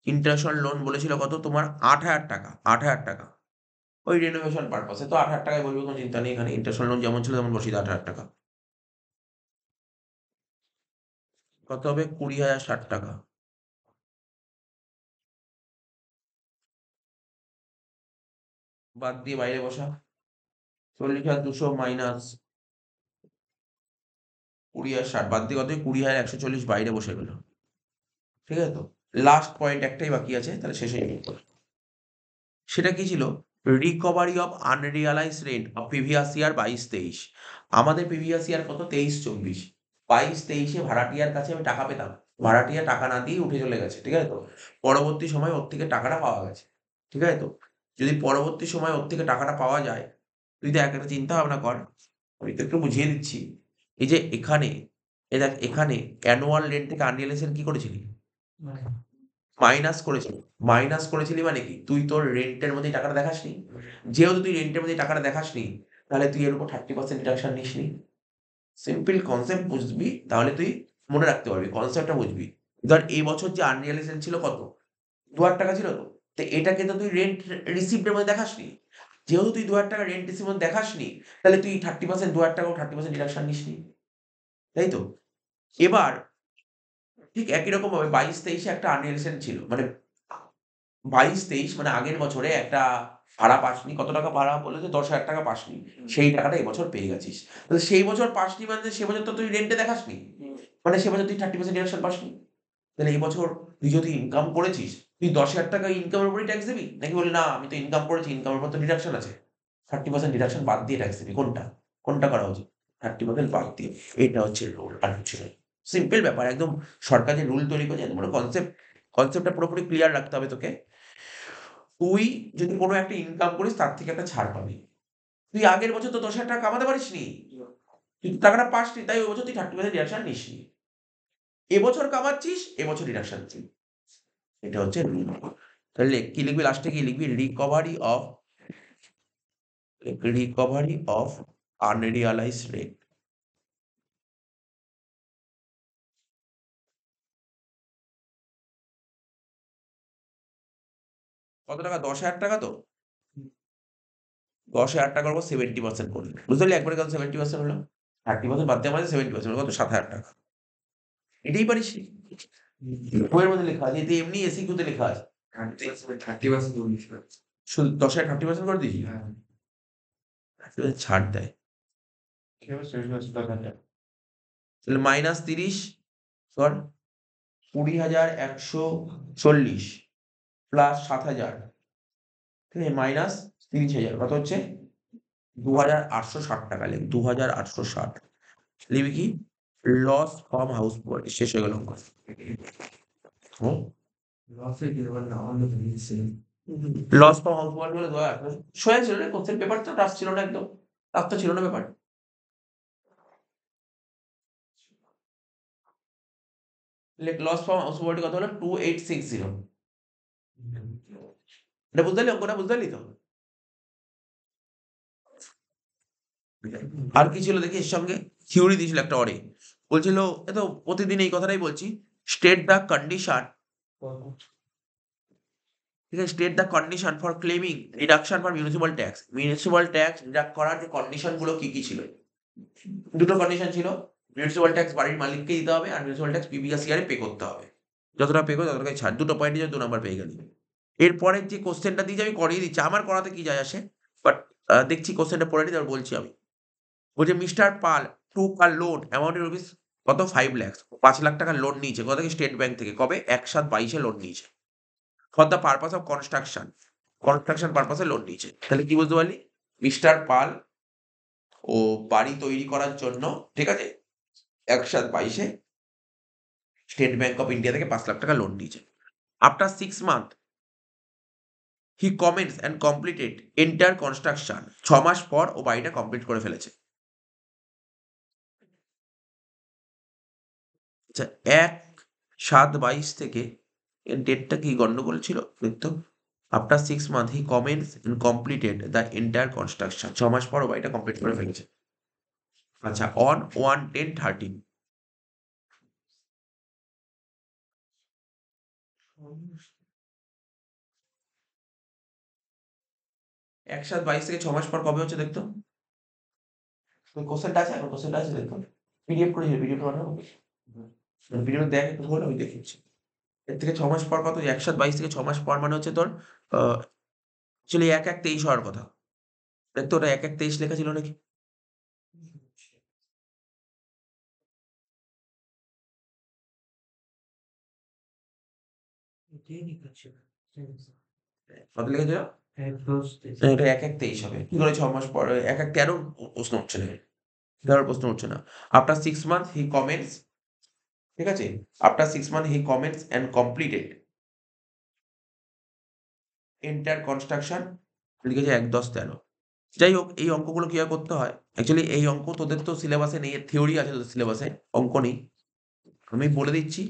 ইন্টারেস্ট অন লোন বলেছিল কত তোমার 8,000 টাকা, 8,000 টাকা। ওই রিনোভেশন পারপাসে তো 8,000 টাকায় বলবো, কোনো চিন্তা নেই, এখানে ইন্টারেস্ট অন লোন যেমন ছিল তেমন বসিয়ে 8,000 টাকা। কত হবে 20,060 টাকা। বাদ দিয়ে বাইরে বসা 40,200 মাইনাস 20,060 বাদ দিয়ে কত 20,140 বাইরে বসে গেল। ঠিক আছে তো? লাস্ট পয়েন্ট একটাই বাকি আছে, তাহলে শেষে সেটা কি ছিল? Recovery of unrealise rent of previous year 22-23। আমাদের প্রিভিয়াস ইয়ার কত 23-24। 22-23-এ ভাড়াটিয়ার কাছে আমি টাকা পেতাম, ভাড়াটিয়া টাকা না দিয়ে উঠে চলে গেছে, ঠিক আছে তো? পরবর্তী সময় ওর থেকে টাকাটা পাওয়া গেছে, ঠিক আছে তো? যদি পরবর্তী সময় ওর থেকে টাকাটা পাওয়া যায়, তুই দেখ একটা চিন্তা ভাবনা কর, আমি তো একটু বুঝিয়ে দিচ্ছি। এই যে এখানে, এ দেখ এখানে অ্যানুয়াল রেন্ট থেকে আনরিয়ালাইজেশন কি করেছিলি? মাইনাস করেছিলি। মাইনাস করেছিলি মানে কি? তুই তোর রেন্টের মধ্যেই টাকাটা দেখাসনি। যেহেতু তুই রেন্টের মধ্যেই টাকাটা দেখাসনি, তাহলে তুই এর উপর 30% ডিডাকশন নিসনি। সিম্পল কনসেপ্ট বুঝবি, তাহলে তুই মনে রাখতে পারবি, কনসেপ্টটা বুঝবি। ধর এই বছর যে আনরিয়ালাইজেশন ছিল কত? 2,000 টাকা ছিল তো? তো এটাকে তো তুই রেন্ট রিসিপ্ট এর মধ্যে দেখাসনি। যেহেতু তুই 2,000 টাকা রেন্ট রিসিপ্ট এর মধ্যে দেখাসনি, তাহলে তুই 30% 2,000 টাকাও 30% ডিডাকশন নিসনি। তাই তো? এবার ঠিক একই রকমভাবে 22-23-এ একটা আনরিয়ালাইজেশন ছিল। মানে 22-23 মানে আগের বছরে একটা ভাড়া পাসনি। কত টাকা ভাড়া বললো যে 10,000 টাকা পাসনি। সেই টাকাটা এবছর পেয়ে গেছিস। তাহলে সেই বছর পাসনি মানে সে বছর তো তুই রেন্টে দেখাসনি। মানে সে বছর তুই 30% ডিডাকশন পাসনি। তাহলে এই বছর তুই যদি ইনকাম করেছিস, তুই 10,000 টাকা ইনকামের উপরেই ট্যাক্স দিবি? নাকি বললি না আমি তো ইনকাম করেছি, ইনকামের উপর তো ডিডাকশন আছে। 30% ডিডাকশন বাদ দিয়ে ট্যাক্স দিবি। কোনটা? কোনটা করা উচিত? 30% বাদ দিয়ে। এটা হচ্ছে রুল আর কিছু নয়। সিম্পল ব্যাপার একদম। সরকার যে রুল তৈরি করেছে, একদম কনসেপ্টটা পুরোপুরি ক্লিয়ার রাখতে হবে তোকে। তুই যদি কোনো একটা ইনকাম করিস তার থেকে একটা ছাড় পাবি। তুই আগের বছর তো 10,000 টাকা কামাতে পারিসনি। তুই তো টাকাটা পাসনি, তাই ওই বছর তুই 30% ডিডাকশন নিসনি। এবছর কামাচ্ছিস, এবছর ডিডাকশন দিবি। এটা হচ্ছে রুল। তাহলে কি লিখবি লাস্টে কি লিখবি? Recovery of unrealised rent. কত টাকা? 10,000 টাকা তো? 10,000 টাকার উপর 70% করবি। বুঝতে পারলি একবারে কত 70% হলো? 30% বাদ দিয়ে আমাদের 70% হলো কত? 7,000 টাকা। এটাই পারিস? বইয়ের মধ্যে লেখা আছে, এতে এমনি এসিকিউ তে লেখা আছে। 30% বলিস না। শুধু 10,000 30% করে দিয়েছি? হ্যাঁ। ছাড় দেয়। তাহলে -30 কর 20,140 প্লাস 7,000, ঠিক আছে? মাইনাস 30,000 কত হচ্ছে? 2,860 টাকা লিখ। 2,860 লিখবি কি? Loss from house property. শেষ হয়ে গেল অঙ্ক। হুম? লসে কি এবার না হলে তো নিচ্ছে। লস ফ্রম হাউস প্রপার্টি বলে দয়া সোজা ছিল রে, কোশ্চেন পেপার তো টাফ ছিল না একদম। টাফ তো ছিল না ব্যাপার। লেখ লস ফ্রম হাউস প্রপার্টি কত হলো? 2,860। এটা বুঝতে পারলি? অঙ্কটা বুঝতে পারলি তো? আর কি ছিল দেখি এর সঙ্গে? থিওরি দিয়েছিল একটা অরে। বলছিল এ তো প্রতিদিন এই কথাটাই বলছি। স্টেট দ্য কন্ডিশন, ঠিক আছে? State the condition for claiming reduction for municipal tax. Municipal tax deduct করার যে কন্ডিশন গুলো কি ছিল? দুটো কন্ডিশন ছিল। মিউনিসিপাল ট্যাক্স বাড়ির মালিককে দিতে হবে আর মিউনিসিপাল ট্যাক্স প্রিভিয়াস ইয়ারে পে করতে হবে। যত টাকা পে করবি তত টাকাই ছাড়। ২ টো পয়েন্টে ২ নাম্বার পেয়ে গেলি। এরপরের যে কোয়েশ্চেনটা দিয়েছে আমি করিয়ে দিচ্ছি। আমার করাতে কি যায় আসে? বাট দেখছি কোয়েশ্চেনটা পড়ে নিই তারপর বলছি আমি। বলছে মিস্টার পাল টুক আ লোন অ্যামাউন্ট রুপিস কত 5 lakhs ৫ লাখ টাকার লোন নিয়েছে। কোথা থেকে? স্টেট ব্যাংক থেকে। কবে? ১/৭/২২ এ লোন নিয়েছে। For the purpose of construction. Construction purpose A loan নিয়েছে। তাহলে কি বুঝতে পারলি? মিস্টার পাল ও বাড়ি তৈরি করার জন্য, ঠিক আছে? ১/৭/২২ a state bank of India থেকে ৫ লাখ টাকা লোন নিয়েছে। After 6 month he comments and completed entire construction. ৬ মাস পর ও বাড়িটা কমপ্লিট করে ফেলেছে। আচ্ছা ১/৭/২২ থেকে এর ডেটটা কি গন্ডগোল ছিল? দেখতো। After 6 month he comments and completed the entire construction. ৬ মাস পর ও বাড়িটা কমপ্লিট করে ফেলেছে। আচ্ছা অন 1/10/13 ১/৭/২২ থেকে ৬ মাস পর কবে হচ্ছে দেখতো? ওই কোশ্চেনটা আছে? এখন কোশ্চেনটা আছে দেখতো। পিডিএফ করেছি, পিডিএফটা পাঠাবো? পিডিএফ দেখ একটু খোল, আমি দেখিয়েছি। এর থেকে ৬ মাস পর কত? ১/৭/২২ থেকে ৬ মাস পর মানে হচ্ছে তোর অ্যাকচুয়ালি ১/১/২৩ হওয়ার কথা। দেখ তো ওটা ১/১/২৩ লেখা ছিল নাকি? কত লেখা ছিল? না, এটা ১/১/২৩ হবে। কি করে ৬ মাস পর? ১/১/১৩ প্রশ্ন উঠছে না। ১৩ প্রশ্ন উঠছে না। আফটার 6 মান্থ হি কমেন্টস, ঠিক আছে? After 6 month he comments and completed entire construction লিখেছে ১/১০/১৩। যাই হোক এই অঙ্কগুলো কিভাবে করতে হয়? অ্যাকচুয়ালি এই অঙ্ক তোদের তো সিলেবাসে নেই, এর থিওরি আছে তোদের সিলেবাসে, অঙ্ক নেই। আমি বলে দিচ্ছি।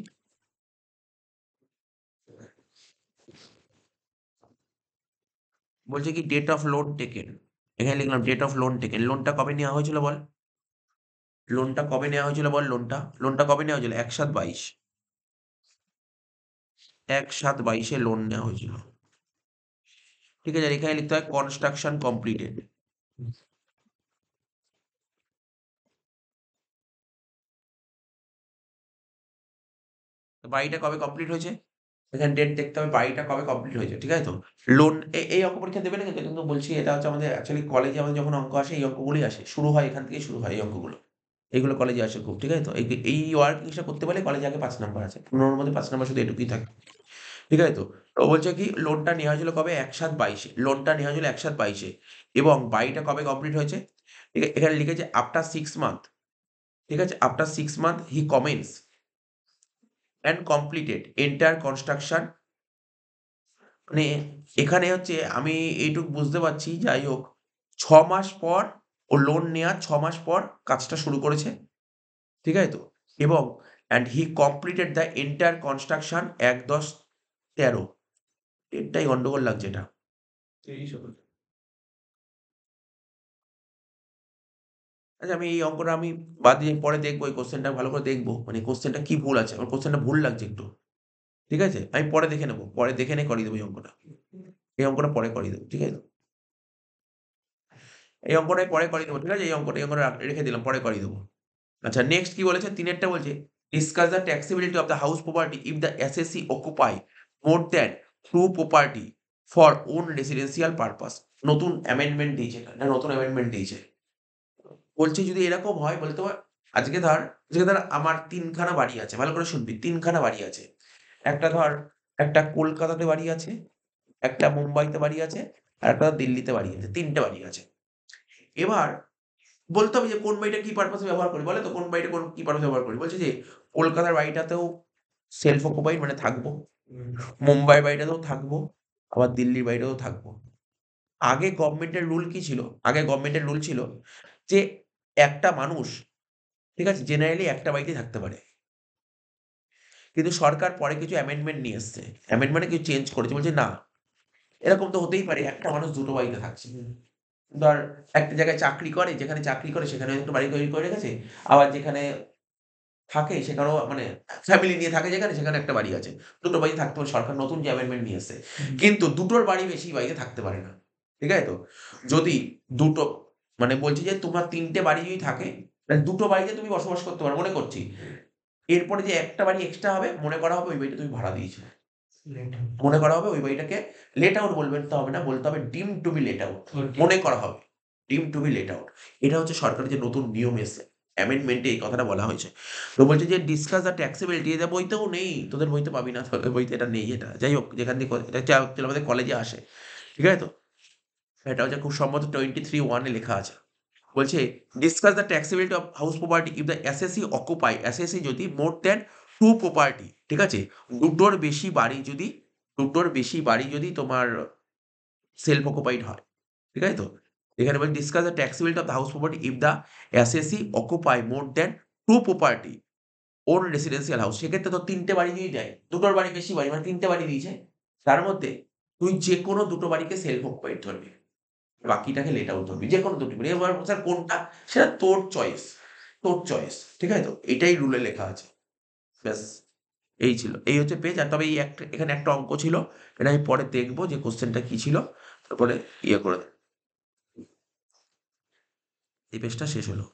বলছে কি ডেট অফ লোন টেকেন। এখানে লিখলাম ডেট অফ লোন টেকেন। লোনটা কবে নেওয়া হয়েছিল বল? লোনটা কবে নেওয়া হয়েছিল বল লোনটা? লোনটা কবে নেওয়া হয়েছিল? ১/৭/২২। ১/৭/২২ এ লোন নেওয়া হয়েছিল। ঠিক আছে? আর এখানে লিখতে হয় কনস্ট্রাকশন কমপ্লিটেড। তো বাড়িটা কবে কমপ্লিট হয়েছে? এখানে ডেট দেখতে হবে বাড়িটা কবে কমপ্লিট হয়েছে। ঠিক আছে তো? লোন এই অঙ্ক পরীক্ষা দেবে না কিন্তু, কিন্তু বলছি এটা হচ্ছে আমাদের অ্যাকচুয়ালি কলেজে আমাদের যখন অঙ্ক আসে এই অঙ্কগুলোই আসে। শুরু হয় এখান থেকেই শুরু হয় এই অঙ্কগুলো। এগুলো কলেজে আসে খুব। ঠিক আছে তো? এই ওয়ার্কিংসটা করতে পারলে কলেজে আগে ৫ নাম্বার আছে। ১৫ এর মধ্যে ৫ নাম্বার শুধু এটুকুই থাকে। ঠিক আছে তো? তো বলছে কি লোনটা নেওয়া হয়েছিল কবে? ১/৭/২২ এ। লোনটা নেওয়া হয়েছিল ১/৭/২২ এ এবং বাড়িটা কবে কমপ্লিট হয়েছে? ঠিক আছে? এখানে লিখেছে আফটার 6 মান্থ। ঠিক আছে? After 6 month he comments and completed entire construction. মানে এখানে হচ্ছে আমি এইটুক বুঝতে পারছি যাই হোক ৬ মাস পর ও লোন নেওয়ার ৬ মাস পর কাজটা শুরু করেছে। ঠিক আছে তো? এবং and he completed the entire construction ১/১০/১৩। এটাই গন্ডগোল লাগছে এটা। আচ্ছা আমি এই অঙ্কটা আমি বাদ দিয়ে পরে দেখবো এই কোয়েশ্চেনটা ভালো করে দেখবো। মানে কোয়েশ্চেনটা কি ভুল আছে? আমার কোয়েশ্চেনটা ভুল লাগছে একটু। ঠিক আছে? আমি পরে দেখে নেবো। পরে দেখে নিয়ে করিয়ে দেবো এই অঙ্কটা। এই অঙ্কটা পরে করিয়ে দেবো। ঠিক আছে? এই অঙ্কটা আমি পরে করিয়ে দেবো। ঠিক আছে? এই অঙ্কটা রেখে দিলাম। পরে করিয়ে দেবো। আচ্ছা নেক্সট কি বলেছে? ৩ এরটা বলছে discuss the taxability of the house property if the assessee occupy more than 2 property for own residential purpose. নতুন অ্যামেন্ডমেন্ট দিয়েছে এটা। নতুন অ্যামেন্ডমেন্ট দিয়েছে। বলছে যদি এরকম হয় বলে তোমার আজকে ধর আমার ৩ খানা বাড়ি আছে। ভালো করে শুনবি। ৩ খানা বাড়ি আছে। একটা ধর একটা কলকাতাতে বাড়ি আছে, একটা মুম্বাইতে বাড়ি আছে, আর একটা দিল্লিতে বাড়ি আছে। ৩ টে বাড়ি আছে। এবার বলতে হবে যে কোন বাড়িটা কি পারপাস এ ব্যবহার করি। বলে তো কোন বাড়িটা কি পারপাস এ ব্যবহার করি। বলছে যে কলকাতার বাড়িটাতেও সেলফ অকুপাইড মানে থাকবো। মুম্বাইয়ের বাড়িটাতেও থাকবো। আবার দিল্লির বাড়িটাতেও থাকবো। আগে গভর্নমেন্টের রুল কি ছিল? আগে গভর্নমেন্টের রুল ছিল যে একটা মানুষ, ঠিক আছে? জেনারেলি একটা বাড়িতেই থাকতে পারে। কিন্তু সরকার পরে কিছু অ্যামেন্ডমেন্ট নিয়ে এসছে। অ্যামেন্ডমেন্টে কিছু চেঞ্জ করেছে। বলছে না, এরকম তো হতেই পারে। একটা মানুষ দুটো বাড়িতে থাকছে। ধর একটা জায়গায় চাকরি করে, যেখানে চাকরি করে সেখানে একটা বাড়ি তৈরি করে রেখেছে। আবার যেখানে থাকে সেখানেও মানে ফ্যামিলি নিয়ে থাকে যেখানে, সেখানে একটা বাড়ি আছে। দুটো বাড়ি থাকতে পারে। সরকার নতুন যে অ্যামেন্ডমেন্ট নিয়ে এসছে। কিন্তু দুটোর বাড়ি বেশি বাড়িতে থাকতে পারে না। ঠিক আছে তো? যদি দুটো মানে বলছি যে তোমার ৩ টে বাড়ি যদি থাকে, তাহলে দুটো বাড়িতে তুমি বসবাস করতে পারো। মনে করছি এরপরে যে একটা বাড়ি এক্সট্রা হবে মনে করা হবে ওই বাড়িটা তুমি ভাড়া দিয়েছো, মনে করা হবে ওই বাড়িটাকে লেট আউট বলবেন তো হবে না, বলতে হবে ডিম টু বি লেট আউট, মনে করা হবে ডিম টু বি লেট আউট। এটা হচ্ছে সরকারের যে নতুন নিয়ম এসেছে, অ্যামেন্ডমেন্টে এই কথাটা বলা হয়েছে। তো বলছে যে ডিসকাস দ্য ট্যাক্সেবিলিটি, এটা বইতেও নেই, তোদের বইতে পাবি না, তোদের বইতে এটা নেই। এটা যাই হোক, যেখান থেকে এটা actually আমাদের কলেজে আসে, ঠিক আছে? তো এটা হচ্ছে খুব সম্ভবত 23(1) লেখা আছে। বলছে discuss the taxability of house property if the assessee occupy, assessee যদি মোর দ্যান 2 প্রপার্টি, ঠিক আছে? দুটোর বেশি বাড়ি যদি তোমার সেলফ অকুপাইড হয়, ঠিক আছে তো? এখানে বলছে discuss the taxability of the house property if the assessee occupy more than 2 property own residential house. সেক্ষেত্রে তো 3 টে বাড়ি যদি দেয়, দুটোর বাড়ি বেশি বাড়ি মানে 3 টে বাড়ি দিয়েছে, তার মধ্যে তুই যেকোনো দুটো বাড়িকে সেলফ অকুপাইড ধরবি, বাকিটাকে লেট আউট ধরবি, যেকোনো দুটি বাড়ি। এবার স্যার কোনটা, সেটা তোর চয়েস, ঠিক আছে তো? এটাই রুলে লেখা আছে। ব্যাস এই ছিল, এই হচ্ছে পেজ। আর তবে এই একটা এখানে একটা অঙ্ক ছিল, এটা আমি পরে দেখবো যে কোশ্চেনটা কি ছিল, তারপরে ইয়ে করে দেব। এই পেজটা শেষ হলো।